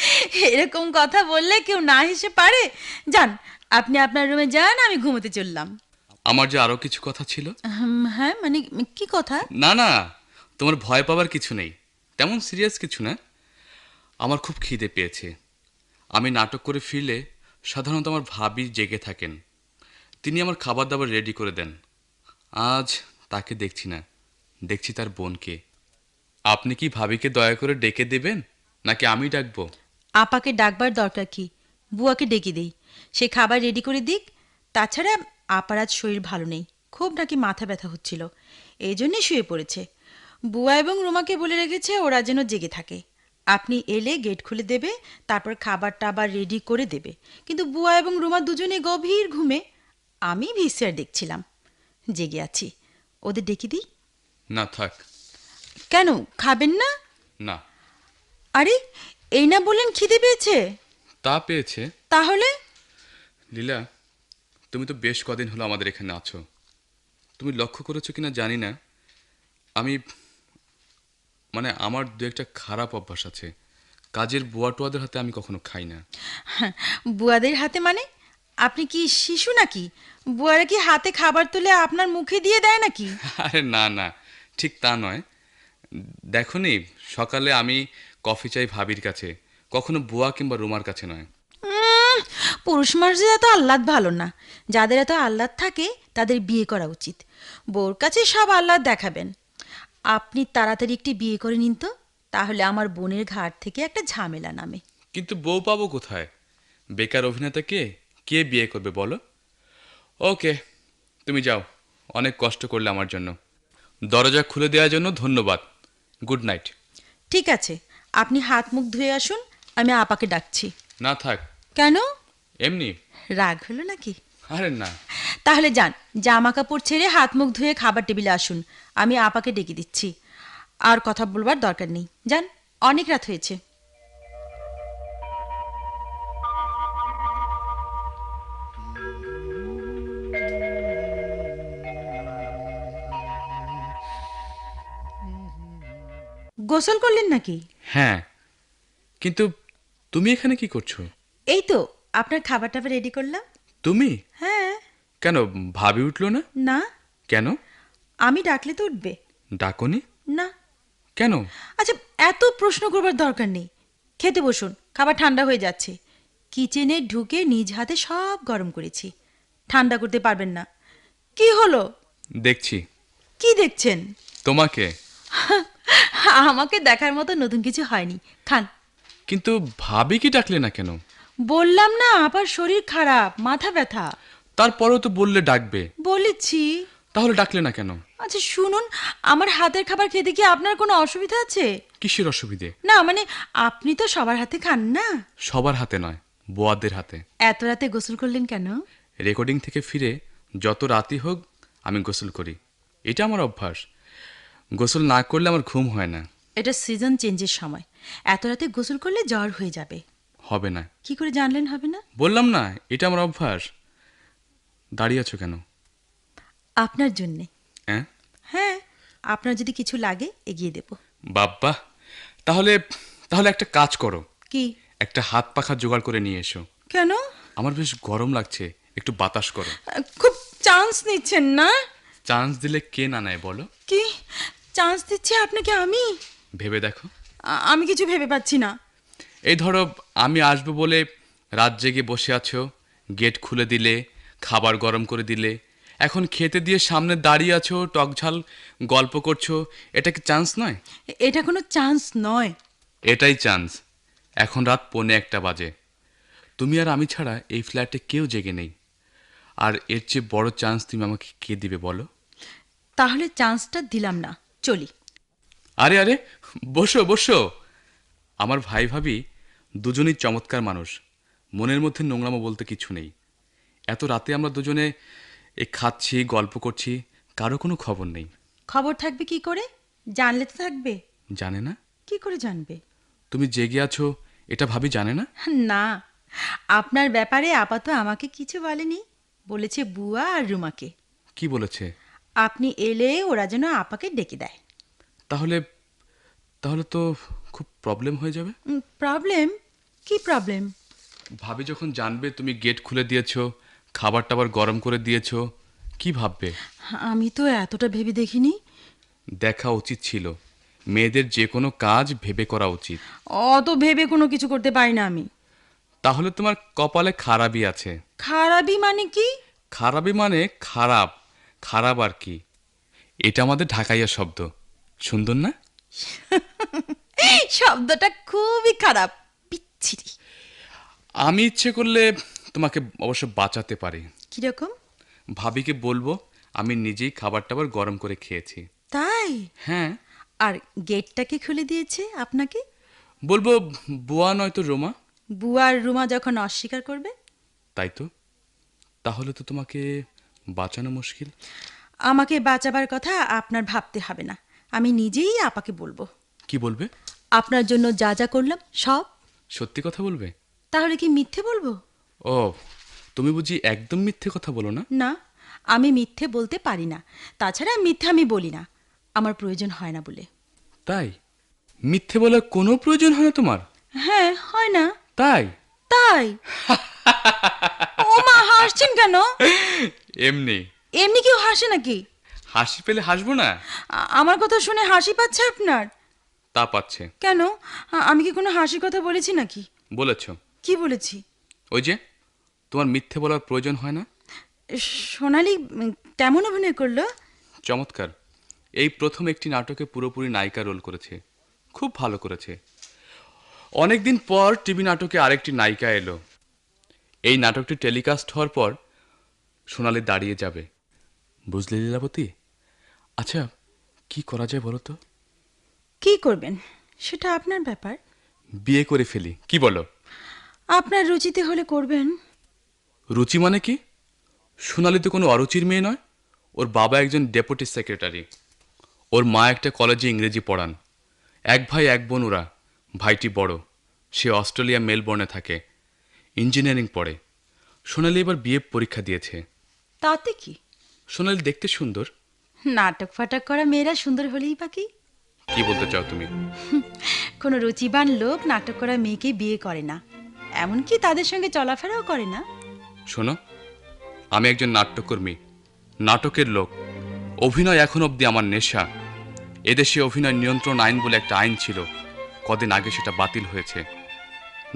এরকম কথা বললে কেউ না হেসে পারে? যান, আপনি আপনার রুমে যান, আমি ঘুমোতে চললাম। আমার যে আরো কিছু কথা ছিল। হ্যাঁ, মানে কি কথা? না না, তোমার ভয় পাওয়ার কিছু নেই, তেমন সিরিয়াস কিছু না। আমার খুব খিদে পেয়েছে। আমি নাটক করে ফিরলে সাধারণত আমার ভাবি জেগে থাকেন। তিনি আমার খাবার দাবার রেডি করে দেন। আজ তাকে দেখছি না, দেখছি তার বোনকে। আপনি কি ভাবিকে দয়া করে ডেকে দেবেন, নাকি আমি ডাকবো? আপাকে ডাকবার দরকার কি? বুয়াকে ডেকে দেই, সে খাবার রেডি করে দিক। তাছাড়া আপার আজ শরীর ভালো নেই, খুব নাকি মাথা ব্যথা হচ্ছিল, এই জন্যে শুয়ে পড়েছে। বুয়া এবং রুমাকে বলে রেখেছে ওরা যেন জেগে থাকে। আপনি এলে গেট খুলে দেবে, তারপর খাবার টাবার রেডি করে দেবে। কিন্তু বুয়া এবং রুমা দুজনে গভীর ঘুমে, আমি ভিসিআর দেখছিলাম, জেগে আছি। ওদের ডেকে দিই? না, থাক। কেন, খাবেন না? না। আরে, এই না বললেন খিদে পেয়েছে? তা পেয়েছে। তাহলে? লীলা, তুমি তো বেশ কদিন হলো আমাদের এখানে আছো। তুমি লক্ষ্য করেছো কিনা জানি না, আমি মানে আমার দু একটা খারাপ অভ্যাস আছে। কাজের বুয়া টুয়াদের হাতে আমি কখনো খাই না। বুয়াদের হাতে মানে? আপনি কি শিশু নাকি? বুয়ারা কি হাতে খাবার তুলে আপনার মুখে দিয়ে দেয় নাকি? আরে না না, ঠিক তা নয়। দেখনি, সকালে আমি কফি চাই ভাবির কাছে, কখনো বুয়া কিংবা রুমার কাছে নয়। পুরুষ মানুষদের এত আহ্লাদ ভালো না। যাদের এত আহ্লাদ থাকে তাদের বিয়ে করা উচিত। বউর কাছে সব আহ্লাদ দেখাবেন। আপনি তাড়াতাড়ি একটি বিয়ে করে নিন তো, তাহলে আমার বোনের ঘাট থেকে একটা ঝামেলা নামে। কিন্তু বউ পাবো কোথায়? বেকার অভিনেতাকে কে বিয়ে করবে বলো? ওকে, তুমি যাও, অনেক কষ্ট করলে আমার জন্য। দরজা খুলে দেওয়ার জন্য ধন্যবাদ। Good night. ঠিক আছে, আপনি হাত মুখ ধুয়ে আসুন, আমি আপাকে ডাকছি। না থাক। কেন? এমনি। রাগ হলো নাকি? আরে না। তাহলে যান, জামা কাপড় ছেড়ে হাত মুখ ধুয়ে খাবার টেবিলে আসুন, আমি আপাকে ডেকে দিচ্ছি। আর কথা বলবার দরকার নেই, যান, অনেক রাত হয়েছে। গোসল করলেন নাকি? হ্যাঁ, কিন্তু তুমি এখানে কি করছো? এই তো আপনার খাবার টাবার রেডি করলাম। তুমি? হ্যাঁ। কেন, ভাবি উঠলো না? না, কেন? আমি ডাকলে তো উঠবে ডাকনি? না। কেন? আচ্ছা, এত প্রশ্ন করবার দরকার নেই। খেতে বসুন, খাবার ঠান্ডা হয়ে যাচ্ছে। কিচেনে ঢুকে নিজ হাতে সব গরম করেছি, ঠান্ডা করতে পারবেন না। কি হলো? দেখছি। কি দেখছেন? তোমাকে। আমাকে দেখার মতো নতুন কিছু হয়নি, খান। কিন্তু ভাবি কি ডাকলে না কেন? বললাম না, আবার শরীর খারাপ, মাথা ব্যথা। তারপরেও তো বললে ডাকবে। বলেছি। তাহলে ডাকলে না কেন? আচ্ছা শুনুন, আমার হাতের খাবার খেতে কি আপনার কোনো অসুবিধা আছে? কিসের অসুবিধে? না মানে, আপনি তো সবার হাতে খান না। সবার হাতে নয়, বোয়াদের হাতে। এত রাতে গোসল করলেন কেন? রেকর্ডিং থেকে ফিরে যত রাতই হোক আমি গোসল করি, এটা আমার অভ্যাস। গোসল না করলে আমার ঘুম হয় না। এটা সিজন চেঞ্জের সময়, এত রাতে গোসল করলে জ্বর হয়ে যাবে। হবে না। কি করে জানলেন হবে না? বললাম না, এটা আমার অভ্যাস। দাঁড়িয়ে আছো কেন? আপনার জন্যে। হ্যাঁ? হ্যাঁ, আপনার যদি কিছু লাগে এগিয়ে দেব। বাব্বা, তাহলে তাহলে একটা কাজ করো, কি? একটা হাত পাখা জোগাড় করে নিয়ে এসো। কেন? আমার বেশ গরম লাগছে, একটু বাতাস করো। খুব চান্স নিচ্ছেন না? চান্স দিলে কে না নেয় বলো? কি চান্স দিচ্ছি আপনাকে আমি? ভেবে দেখো। আমি কিছু ভেবে পাচ্ছি না। এই ধরো, আমি আসবো বলে রাত জেগে বসে আছো, গেট খুলে দিলে, খাবার গরম করে দিলে, এখন খেতে দিয়ে সামনে দাঁড়িয়ে আছো, টকঝাল গল্প করছো, এটা কি চান্স নয়? এটা কোনো চান্স নয়। এটাই চান্স। এখন রাত 1:45 বাজে, তুমি আর আমি ছাড়া এই ফ্ল্যাটে কেউ জেগে নেই। আর এর চেয়ে বড় চান্স তুমি আমাকে কে দিবে বলো? তাহলে চান্সটা দিলাম না, চলি। আরে আরে, বসো বসো। আমার ভাই ভাবি দুজনেই চমৎকার মানুষ, মনের মধ্যে নোংরামো বলতে কিছু নেই। এত রাতে আমরা দুজনে খাচ্ছি, গল্প করছি, কারো কোনো খবর নেই। খবর থাকবে কি করে? জানলে তো থাকবে। জানে না? কি করে জানবে? তুমি জেগে আছো এটা ভাবি জানে না? না, আপনার ব্যাপারে আপাতত আমাকে কিছু বলেনি। বলেছে বুয়া আর রুমাকে। কি বলেছে? আপনি এলে ওরা যেন আপাকে ডেকে দেয়। তাহলে তাহলে তো খুব প্রবলেম হয়ে যাবে। প্রবলেম? কি প্রবলেম? ভাবি যখন জানবে তুমি গেট খুলে দিয়েছো, খাবার টাবার গরম করে দিয়েছো, কি ভাববে? আমি তো এতটা ভেবে দেখিনি। দেখা উচিত ছিল, মেয়েদের যে কোনো কাজ ভেবে করা উচিত। অত ভেবে কোনো কিছু করতে পারি না আমি। তাহলে তোমার কপালে খারাপই আছে। খারাপই মানে কি? খারাপই মানে খারাপ। খারাপ আর কি, এটা আমাদের ঢাকাইয়া শব্দ, সুন্দর না? শব্দটা খুবই খারাপ, বিচ্ছিরি। আমি ইচ্ছে করলে তোমাকে অবশ্য বাঁচাতে পারি। কিরকম? ভাবিকে বলবো আমি নিজেই খাবার টাবার গরম করে খেয়েছি। তাই? হ্যাঁ। আর গেটটাকে খুলে দিয়েছে আপনাকে? বলবো বুয়া নয়তো রোমা। বুয়া আর রুমা যখন অস্বীকার করবে? তাই তো। তাহলে তো তোমাকে বাঁচানো মুশকিল। আমাকে বাঁচাবার কথা আপনার ভাবতে হবে না, আমি নিজেই আপাকে বলবো। কি বলবে? আপনার জন্য যা যা করলাম সব। সত্যি কথা বলবে? তাহলে কি মিথ্যে বলবো? ও, তুমি বুঝি একদম মিথ্যে কথা বলো না? না, আমি মিথ্যে বলতে পারি না। তাছাড়া মিথ্যে আমি বলি না, আমার প্রয়োজন হয় না বলে। তাই? মিথ্যে বলার কোনো প্রয়োজন হয় না তোমার? হ্যাঁ, হয় না? তাই? তাই? ও মা, হাসছেন কেন? এমনি। এমনি কেউ হাসে নাকি? হাসি পেলে হাসবো না? আমার কথা শুনে হাসি পাচ্ছে আপনার? তা পাচ্ছে। কেন? আমি কি কোনো হাসির কথা বলেছি নাকি? বলেছ। কি বলেছি? ওই যে তোমার মিথ্যে বলার প্রয়োজন হয় না। সোনালি কেমন অভিনয় করলো? চমৎকার। এই প্রথম একটি নাটকে পুরোপুরি নায়িকা রোল করেছে, খুব ভালো করেছে। অনেকদিন পর টিভি নাটকে আরেকটি নায়িকা এলো। এই নাটকটি টেলিকাস্ট হওয়ার পর সোনালি দাঁড়িয়ে যাবে, বুঝলে লীলাবতী? আচ্ছা, কি করা যায় বলো তো? কি করবেন সেটা আপনার ব্যাপার। বিয়ে করে ফেলি, কি বলো? আপনার রুচিতে হলে করবেন। রুচি মানে কি? সোনালি তো কোনো অরুচির মেয়ে নয়। ওর বাবা একজন ডেপুটি সেক্রেটারি, ওর মা একটা কলেজে ইংরেজি পড়ান। এক ভাই এক বোন ওরা। ভাইটি বড়, সে অস্ট্রেলিয়া মেলবোর্নে থাকে, ইঞ্জিনিয়ারিং পড়ে। সোনালি এবার বিয়ে পরীক্ষা দিয়েছে। তাতে কি? সোনালি দেখতে সুন্দর। নাটক ফাটক করা মেয়েরা সুন্দর হলেই বা কি? কি বলতে চাও তুমি? কোনো রুচিবান লোক নাটক করা মেয়েকে বিয়ে করে না, এমনকি তাদের সঙ্গে চলাফেরাও করে না। শোনো, আমি একজন নাট্যকর্মী, নাটকের লোক। অভিনয় এখন অবধি আমার নেশা। এদেশে অভিনয় নিয়ন্ত্রণ আইন বলে একটা আইন ছিল, কদিন আগে সেটা বাতিল হয়েছে।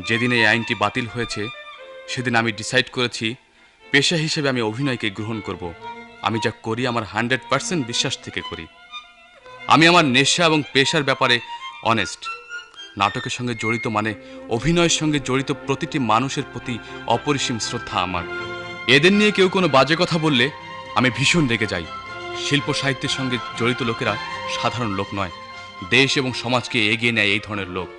যেদিন এই আইনটি বাতিল হয়েছে সেদিন আমি ডিসাইড করেছি পেশা হিসেবে আমি অভিনয়কে গ্রহণ করব। আমি যা করি আমার 100% বিশ্বাস থেকে করি। আমি আমার নেশা এবং পেশার ব্যাপারে অনেস্ট। নাটকের সঙ্গে জড়িত মানে অভিনয়ের সঙ্গে জড়িত প্রতিটি মানুষের প্রতি অপরিসীম শ্রদ্ধা আমার। এদের নিয়ে কেউ কোনো বাজে কথা বললে আমি ভীষণ রেগে যাই। শিল্প সাহিত্যের সঙ্গে জড়িত লোকেরা সাধারণ লোক নয়, দেশ এবং সমাজকে এগিয়ে নেয় এই ধরনের লোক।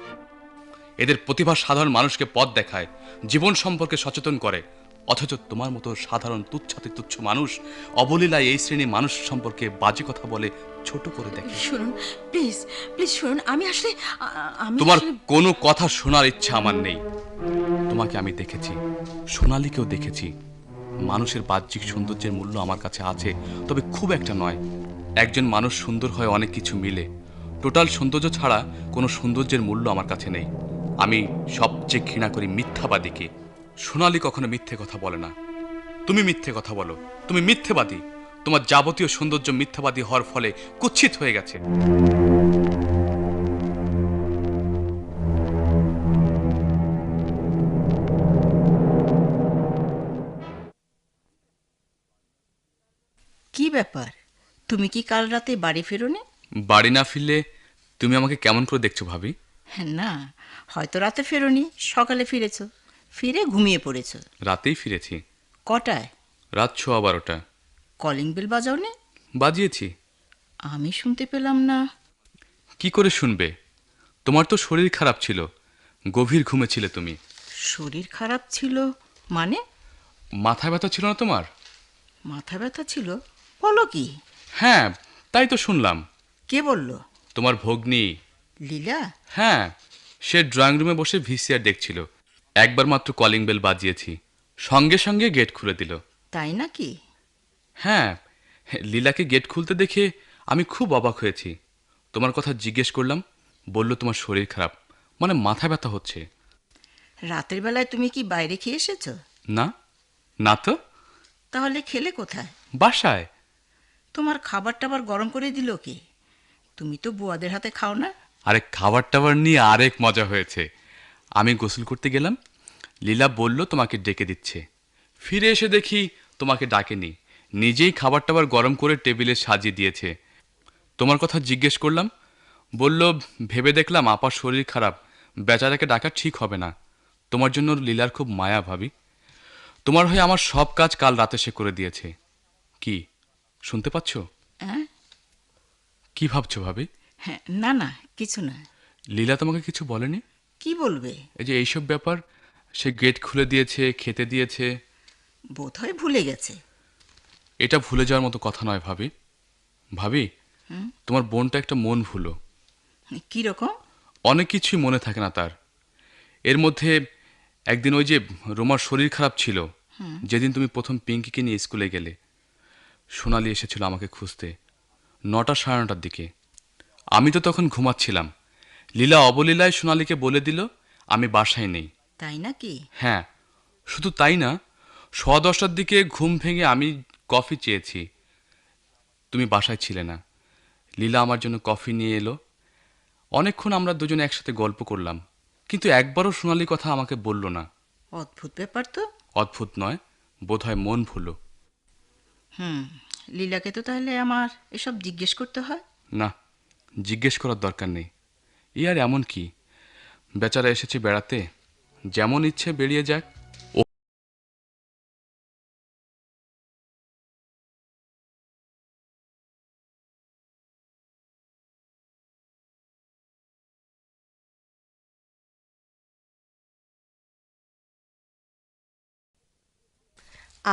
এদের প্রতিভা সাধারণ মানুষকে পথ দেখায়, জীবন সম্পর্কে সচেতন করে। অথচ তোমার মতো সাধারণ তুচ্ছাতি তুচ্ছ মানুষ অবলীলায় এই শ্রেণীর মানুষ সম্পর্কে বাজে কথা বলে, ছোট করে দেখে। শুনুন, প্লিজ প্লিজ শুনুন, আমি আসলে তোমার কোনো কথা শোনার ইচ্ছা আমার নেই। তোমাকে আমি দেখেছি, সোনালীকেও দেখেছি। মানুষের বাহ্যিক সৌন্দর্যের মূল্য আমার কাছে আছে, তবে খুব একটা নয়। একজন মানুষ সুন্দর হয় অনেক কিছু মিলে, টোটাল সৌন্দর্য ছাড়া কোনো সৌন্দর্যের মূল্য আমার কাছে নেই। আমি সবচেয়ে ঘৃণা করি মিথ্যাবাদীকে। সোনালী কখনো মিথ্যে কথা বলে না। তুমি মিথ্যে কথা বলো, তুমি মিথ্যেবাদী। তোমার যাবতীয় সৌন্দর্য মিথ্যাবাদী হওয়ার ফলে কুৎসিত হয়ে গেছে। কি ব্যাপার, তুমি কি কাল রাতে বাড়ি ফেরোনি? বাড়ি না ফিরলে তুমি আমাকে কেমন করে দেখছো ভাবি? না, হয়তো রাতে ফেরোনি, সকালে ফিরেছো, ফিরে ঘুমিয়ে পড়েছো। রাতেই ফিরেছি। কটায়? রাত 11:15। কলিং বেল বাজাওনি? বাজিয়েছি। আমি শুনতে পেলাম না। কি করে শুনবে? তোমার তো শরীর খারাপ ছিল, গভীর ঘুমে ছিলে তুমি। শরীর খারাপ ছিল মানে? মাথা ব্যথা ছিল না তোমার? মাথা ব্যথা ছিল? বলো কি? হ্যাঁ, তাই তো শুনলাম। কে বলল? তোমার ভগ্নী লীলা? হ্যাঁ, সে ড্রয়িং রুমে বসে ভিসিআর দেখছিল। একবার মাত্র কলিং বেল বাজিয়েছি, সঙ্গে সঙ্গে গেট খুলে দিল। তাই নাকি? হ্যাঁ, লীলাকে গেট খুলতে দেখে আমি খুব অবাক হয়েছি। তোমার কথা জিজ্ঞেস করলাম, বলল তোমার শরীর খারাপ, মানে মাথা ব্যথা হচ্ছে। রাতের বেলায় তুমি কি বাইরে খেয়ে এসেছো? না, না তো। তাহলে খেলে কোথায়? বাসায়। তোমার খাবার টাবার গরম করে দিল কে? তুমি তো বুয়াদের হাতে খাও না। আরে খাবার টাবার নিয়ে আরেক মজা হয়েছে। আমি গোসল করতে গেলাম, লীলা বলল তোমাকে ডেকে দিচ্ছে। ফিরে এসে দেখি তোমাকে ডাকেনি, নিজেই খাবার টাবার গরম করে টেবিলে সাজিয়ে দিয়েছে। তোমার কথা জিজ্ঞেস করলাম, বলল ভেবে দেখলাম আপার শরীর খারাপ, বেচারাকে ডাকা ঠিক হবে না। তোমার জন্য লীলার খুব মায়া ভাবি। তোমার হয়ে আমার সব কাজ কাল রাতে সে করে দিয়েছে। কি শুনতে পাচ্ছ? হ্যাঁ? কি ভাবছো ভাবি? হ্যাঁ, না না, কিছু না। লীলা তোমাকে কিছু বলেনি? কি বলবে? এই যে এইসব ব্যাপার, সে গেট খুলে দিয়েছে, খেতে দিয়েছে। বোধহয় ভুলে গেছে। এটা ভুলে যাওয়ার মতো কথা নয় ভাবি। ভাবি, তোমার বোনটা একটা মন ভুলো। কি রকম? অনেক কিছুই মনে থাকে না তার। এর মধ্যে একদিন ওই যে রোমার শরীর খারাপ ছিল, যেদিন তুমি প্রথম পিঙ্কিকে নিয়ে স্কুলে গেলে, সোনালি এসেছিল আমাকে খুঁজতে 9টা 9:30টার দিকে। আমি তো তখন ঘুমাচ্ছিলাম। লীলা অবলীলায় সোনালিকে বলে দিল আমি বাসায় নেই। তাই নাকি? হ্যাঁ, শুধু তাই না, 10:15টার দিকে ঘুম ভেঙে আমি কফি চেয়েছি, তুমি বাসায় ছিলে না। লীলা আমার জন্য কফি নিয়ে এলো। অনেকক্ষণ আমরা দুজনে একসাথে গল্প করলাম, কিন্তু একবারও সোনালি কথা আমাকে বলল না। অদ্ভুত ব্যাপার তো। অদ্ভুত নয়, বোধহয় মন ভুলো। লীলাকে তো তাহলে আমার এসব জিজ্ঞেস করতে হয়? না, জিজ্ঞেস করার দরকার নেই। ই আর এমন কি, বেচারা এসেছে বেড়াতে, যেমন ইচ্ছে বেরিয়ে যাক।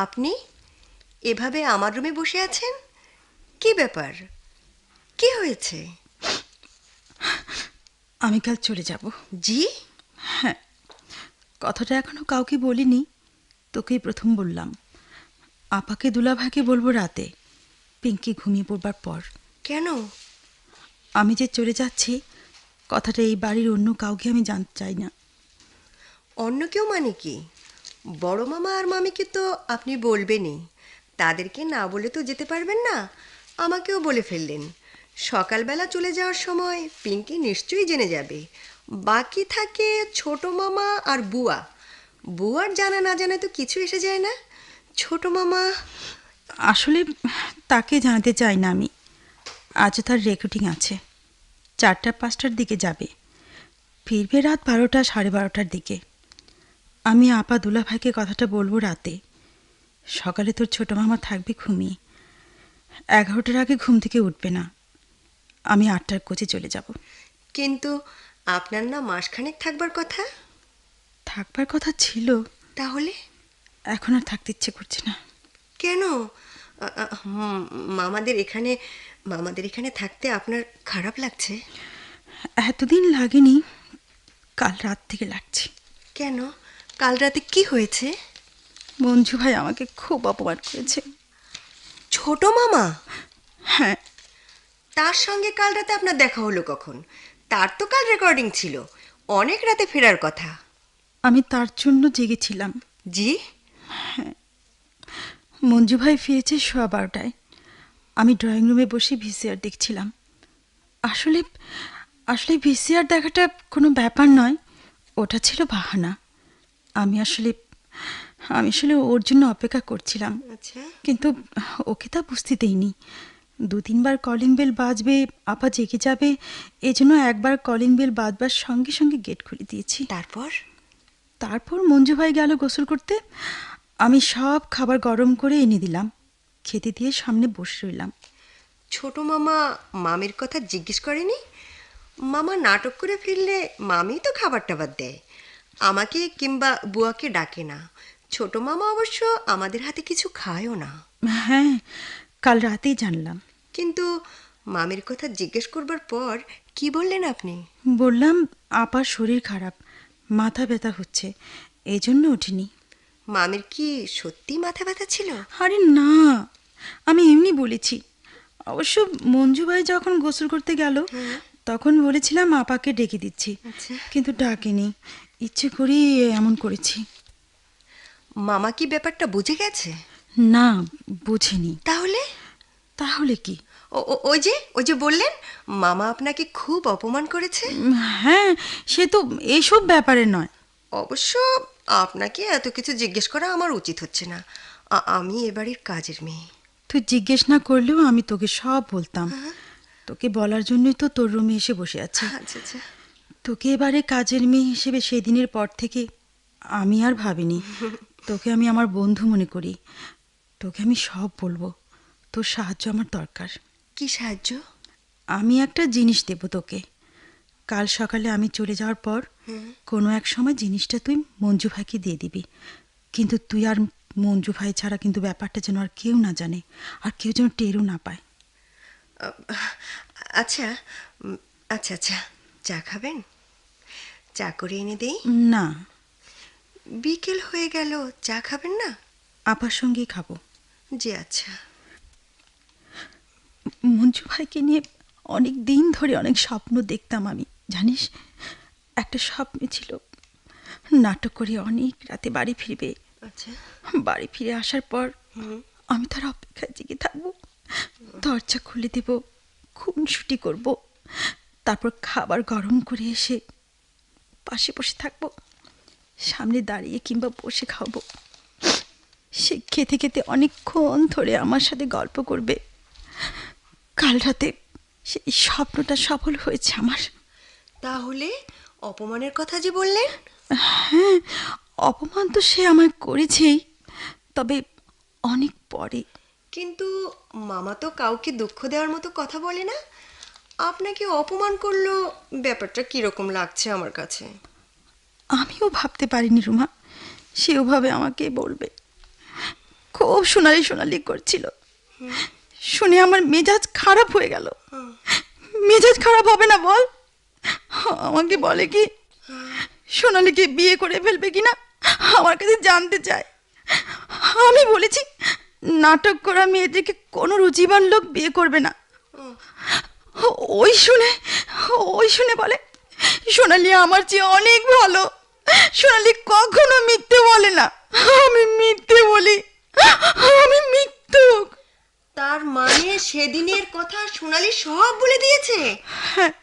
আপনি এভাবে আমার রুমে বসে আছেন? কি ব্যাপার? কি হয়েছে? আমি কাল চলে যাব। জি? হ্যাঁ, কথাটা এখনো কাউকে বলিনি, তোকেই প্রথম বললাম। আপাকে দুলাভাইকে বলবো রাতে, পিঙ্কি ঘুমিয়ে পড়বার পর। কেন? আমি যে চলে যাচ্ছি, কথাটা এই বাড়ির অন্য কাউকে আমি জানতে চাই না। অন্য কেউ মানে কি? বড় মামা আর মামিকে তো আপনি বলবেনই, তাদেরকে না বলে তো যেতে পারবেন না। আমাকেও বলে ফেললেন। সকালবেলা চলে যাওয়ার সময় পিঙ্কি নিশ্চয়ই জেনে যাবে। বাকি থাকে ছোট মামা আর বুয়া। বুয়ার জানা না জানা তো কিছু এসে যায় না। ছোট মামা আসলে তাকে জানাতে চাই না আমি। আজও তার রেকর্ডিং আছে, 4টা-5টার দিকে যাবে, ফিরবে রাত 12টা-12:30টার দিকে। আমি আপা দুলাভাইকে কথাটা বলবো রাতে। সকালে তোর ছোট মামা থাকবে ঘুমিয়ে, 11টার আগে ঘুম থেকে উঠবে না। আমি 8টার কোচে চলে যাব। কিন্তু আপনার না মাসখানেক থাকবার কথা? থাকবার কথা ছিল, তাহলে? এখন আর থাকতে ইচ্ছে করছে না। কেন? মামাদের এখানে থাকতে আপনার খারাপ লাগছে? এতদিন লাগেনি, কাল রাত থেকে লাগছে। কেন? কাল রাতে কি হয়েছে? মঞ্জু ভাই আমাকে খুব অপমান করেছে। ছোট মামা? হ্যাঁ, তার সঙ্গে কাল রাতে আপনার দেখা হলো কখন? তার তো কাল রেকর্ডিং ছিল, অনেক রাতে ফেরার কথা। আমি তার জন্য জেগেছিলাম। জি? মঞ্জু ভাই ফিরেছে 12:15টায়। আমি ড্রয়িং রুমে বসে ভিসিআর দেখছিলাম। আসলে আসলে ভিসিআর দেখাটা কোনো ব্যাপার নয়, ওটা ছিল বাহানা। আমি আসলে ওর জন্য অপেক্ষা করছিলাম, আচ্ছা। কিন্তু ওকে তা বুঝতে দেইনি। 2-3বার কলিং বেল বাজবে, আপা জেগে যাবে, এজন্য একবার কলিং বেল বাজবার সঙ্গে সঙ্গে গেট খুলে দিয়েছি। তারপর মঞ্জু ভাই গেল গোসল করতে। আমি সব খাবার গরম করে এনে দিলাম, খেতে দিয়ে সামনে বসে রইলাম। ছোট মামা মামির কথা জিজ্ঞেস করেনি? মামা নাটক করে ফিরলে মামি তো খাবার টাবার দেয়, আমাকে কিংবা বুয়াকে ডাকে না। ছোট মামা অবশ্য আমাদের হাতে কিছু খায়ও না। হ্যাঁ, কাল রাতেই জানলাম। কিন্তু মামির কথা জিজ্ঞেস করবার পর কি বললেন আপনি? বললাম আপার শরীর খারাপ, মাথা ব্যথা হচ্ছে, এই জন্য উঠিনি। মামির কি সত্যি মাথা ব্যথা ছিল? আরে না, আমি এমনি বলেছি। অবশ্য মঞ্জু ভাই যখন গোসল করতে গেল, তখন বলেছিলাম আপাকে ডেকে দিচ্ছি, আচ্ছা। কিন্তু ডাকিনি, ইচ্ছে করেই এমন করেছি। মামা কি ব্যাপারটা বুঝে গেছে? না, বুঝিনি। তাহলে কি? ওই যে বললেন মামা আপনাকে খুব অপমান করেছে। হ্যাঁ, সে তো এসব ব্যাপারে নয়। অবশ্য আপনাকে এত কিছু জিজ্ঞেস করা আমার উচিত হচ্ছে না, আমি এবাড়ির কাজের মেয়ে। তুই জিজ্ঞেস না করলেও আমি তোকে সব বলতাম। তোকে বলার জন্যই তো তোর রুমে এসে বসে আছি। আচ্ছা আচ্ছা। তোকে এবারে কাজের মেয়ে হিসেবে সেদিনের পর থেকে আমি আর ভাবিনি। তোকে আমি আমার বন্ধু মনে করি। তোকে আমি সব বলবো, তোর সাহায্য আমার দরকার। কি সাহায্য? আমি একটা জিনিস দেব তোকে। কাল সকালে আমি চলে যাওয়ার পর কোনো এক সময় জিনিসটা তুই মঞ্জু ভাইকে দিয়ে দিবি, কিন্তু তুই আর মঞ্জু ভাই ছাড়া কিন্তু ব্যাপারটা যেন আর কেউ না জানে, আর কেউ যেন টেরও না পায়। আচ্ছা আচ্ছা আচ্ছা। চা খাবেন? চা করে এনে দেই? না, বিকেল হয়ে গেল, চা খাবেন না? আপার সঙ্গেই খাবো। জি আচ্ছা। মঞ্জু ভাইকে নিয়ে অনেক দিন ধরে অনেক স্বপ্ন দেখতাম আমি, জানিস। একটা স্বপ্ন ছিল নাটক করে অনেক রাতে বাড়ি ফিরবে। আচ্ছা। বাড়ি ফিরে আসার পর আমি তার অপেক্ষায় জেগে থাকবো, দরজা খুলে দেব, খুনসুটি করব, তারপর খাবার গরম করে এসে পাশে বসে থাকবো, সামনে দাঁড়িয়ে কিংবা বসে খাবো। সে খেতে খেতে অনেকক্ষণ ধরে আমার সাথে গল্প করবে। কাল রাতে সেই স্বপ্নটা সফল হয়েছে আমার। তাহলে অপমানের কথা যে বললেন? হ্যাঁ, অপমান তো সে আমায় করেছেই, তবে অনেক পরে। কিন্তু মামা তো কাউকে দুঃখ দেওয়ার মতো কথা বলে না। আপনাকে অপমান করলো, ব্যাপারটা কিরকম লাগছে আমার কাছে। আমিও ভাবতে পারিনি রুমা সে ওভাবে আমাকে বলবে। খুব সোনালি সোনালি করছিল, শুনে আমার মেজাজ খারাপ হয়ে গেল। মেজাজ খারাপ হবে না বল? আমাকে বলে কি সোনালিকে বিয়ে করে ফেলবে কিনা আমার কাছে জানতে চায়। আমি বলেছি নাটক করা মেয়েদেরকে কোনো রুচিবান লোক বিয়ে করবে না। ওই শুনে বলে সোনালি আমার চেয়ে অনেক ভালো, সোনালি কখনো মিথ্যে বলে না। আমি মিথ্যে বলি, আমি মিথ্যুক। তার মানে সেদিনের কথা সোনালি সব বলে দিয়েছে? হ্যাঁ,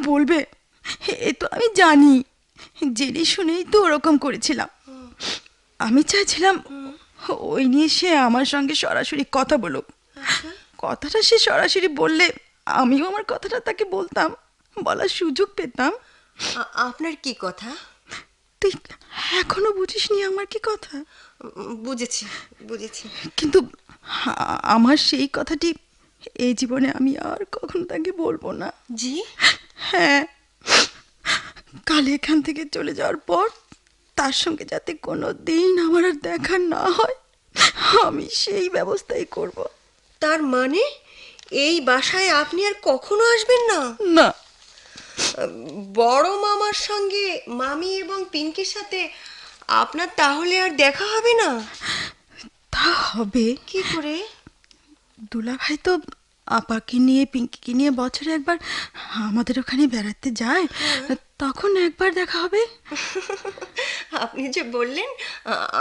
বলবে এ তো আমি জানি, জেনে শুনেই তো ওরকম করেছিলাম। আমি চাইছিলাম ওই নিয়ে সে আমার সঙ্গে সরাসরি কথা বলুক। কথাটা সে সরাসরি বললে আমিও আমার কথাটা তাকে বলতাম, বলার সুযোগ পেতাম। আপনার কি কথা? তুই এখনো বুঝিসনি আমার কি কথা? বুঝেছি বুঝেছি। কিন্তু আমার সেই কথাটি এই জীবনে আমি আর কখনো তাকে বলবো না। জি? হ্যাঁ, কাল এখান থেকে চলে যাওয়ার পর তার সঙ্গে যাতে কোনো দিন আমার আর দেখা না হয়, আমি সেই ব্যবস্থাই করব। তার মানে এই বাসায় আপনি আর কখনো আসবেন না? না। বড় মামার সঙ্গে মামি এবং পিঙ্কির সাথে আপনার তাহলে আর দেখা হবে না? তা হবে কি করে? দুলাভাই তো আপাকে নিয়ে পিঙ্কিকে নিয়ে বছরে একবার আমাদের ওখানে বেড়াতে যায়, তখন একবার দেখা হবে। আপনি যে বললেন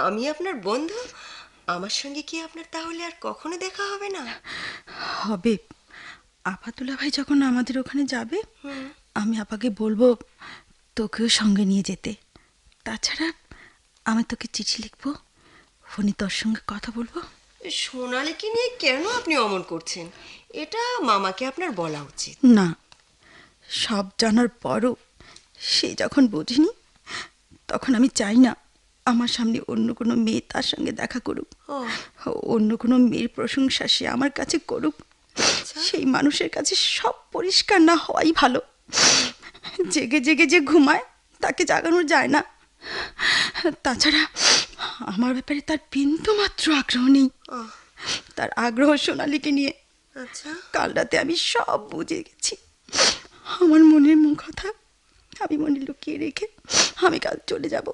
আমি আপনার বন্ধু, আমার সঙ্গে কি আপনার তাহলে আর কখনো দেখা হবে না? হবে। আপা দুলাভাই যখন আমাদের ওখানে যাবে আমি আপাকে বলবো তোকেও সঙ্গে নিয়ে যেতে। তাছাড়া আমি তোকে চিঠি লিখবো, ফোনে তোর সঙ্গে কথা বলবো। সোনালীকে নিয়ে কেন আপনি অমন করছেন? এটা মামাকে আপনার বলা উচিত। না, সব জানার পরও সে যখন বোঝেনি, তখন আমি চাই না আমার সামনে অন্য কোনো মেয়ে তার সঙ্গে দেখা করুক, অন্য কোনো মেয়ের প্রশংসা সে আমার কাছে করুক। সেই মানুষের কাছে সব পরিষ্কার না হওয়াই ভালো। জেগে জেগে যে ঘুমায় তাকে জাগানো যায় না। তাছাড়া আমার ব্যাপারে তার বিন্দু মাত্র আগ্রহ নেই। তার আগ্রহ সোনালীকে নিয়ে। আচ্ছা, কাল রাতে আমি সব বুঝে গেছি। আমার মনের কথা আমি মনে লুকিয়ে রেখে আমি কাল চলে যাব।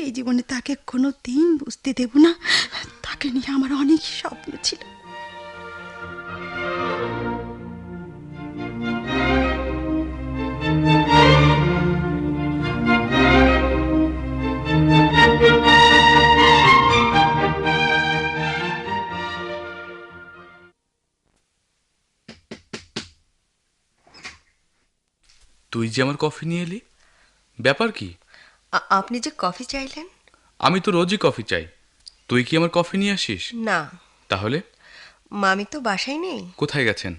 এই জীবনে তাকে কোনো দিন বুঝতে দেব না তাকে নিয়ে আমার অনেক স্বপ্ন ছিল। তুই যে আমার কফি নিয়ে এলি, ব্যাপার কি? আপনি যে কফি চাইলেন। আমি তো রোজই কফি চাই, তুই কি আমার কফি নিয়ে আসিস? না। তাহলে? মামি তো বাসায় নেই। কোথায় গেছেন?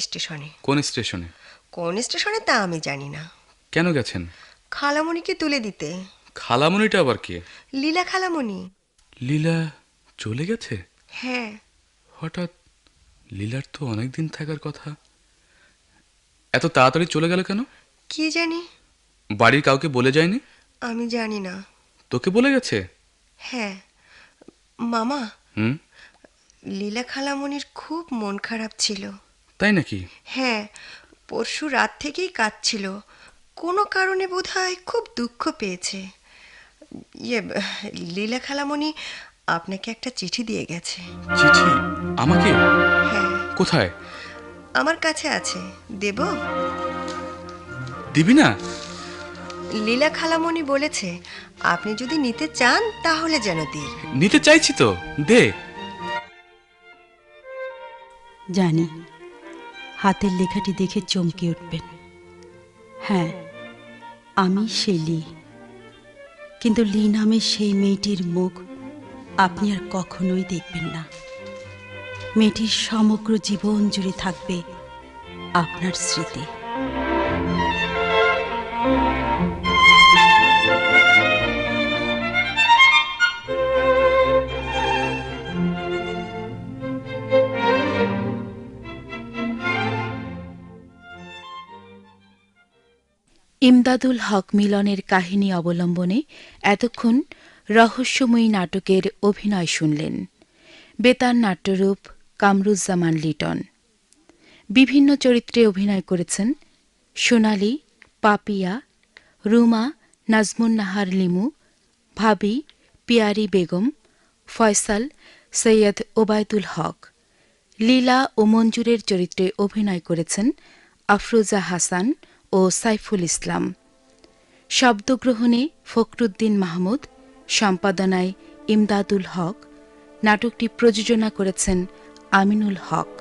স্টেশনে। কোন স্টেশনে? কোন স্টেশনে তা আমি জানি না। কেন গেছেন? খালামণিকে তুলে দিতে। খালামণিটা আবার কে? লীলা খালামণি। লীলা চলে গেছে? হ্যাঁ। হঠাৎ? লীলার তো অনেক দিন থাকার কথা, এত তাড়াতাড়ি চলে গেল কেন? কি জানি। বাড়ির কাউকে বলে যায়নি? আমি জানি না। তোকে বলে গেছে? হ্যাঁ মামা, হুম, লীলা খালামণির খুব মন খারাপ ছিল। তাই নাকি? হ্যাঁ, পরশু রাত থেকেই কাঁদছিল। কোনো কারণে বোধহয় খুব দুঃখ পেয়েছে। লীলা খালামণি আপনাকে একটা চিঠি দিয়ে গেছে। চিঠি? আমাকে? হ্যাঁ। কোথায়? আমার কাছে আছে, দেব? দিবি না? লীলা খালামণি বলেছে আপনি যদি নিতে চান তাহলে যেন দিই। নিতে চাইছি তো, দে। জানি হাতের লেখাটি দেখে চমকে উঠবেন। হ্যাঁ, আমি সেই লি, কিন্তু লি নামে সেই মেয়েটির মুখ আপনি আর কখনোই দেখবেন না। মেয়েটির সমগ্র জীবন জুড়ে থাকবে আপনার স্মৃতি। ইমদাদুল হক মিলনের কাহিনী অবলম্বনে এতক্ষণ রহস্যময়ী নাটকের অভিনয় শুনলেন। বেতার নাট্যরূপ কামরুজ্জামান লিটন। বিভিন্ন চরিত্রে অভিনয় করেছেন সোনালী, পাপিয়া, রুমা, নাজমুন নাহার লিমু, ভাবি পিয়ারি বেগম, ফয়সাল, সৈয়দ ওবায়দুল হক। লীলা ও মঞ্জুরের চরিত্রে অভিনয় করেছেন আফরোজা হাসান ও সাইফুল ইসলাম। শব্দগ্রহণে ফখরুদ্দিন মাহমুদ, সম্পাদনায় ইমদাদুল হক। নাটকটি প্রযোজনা করেছেন আমিনুল হক।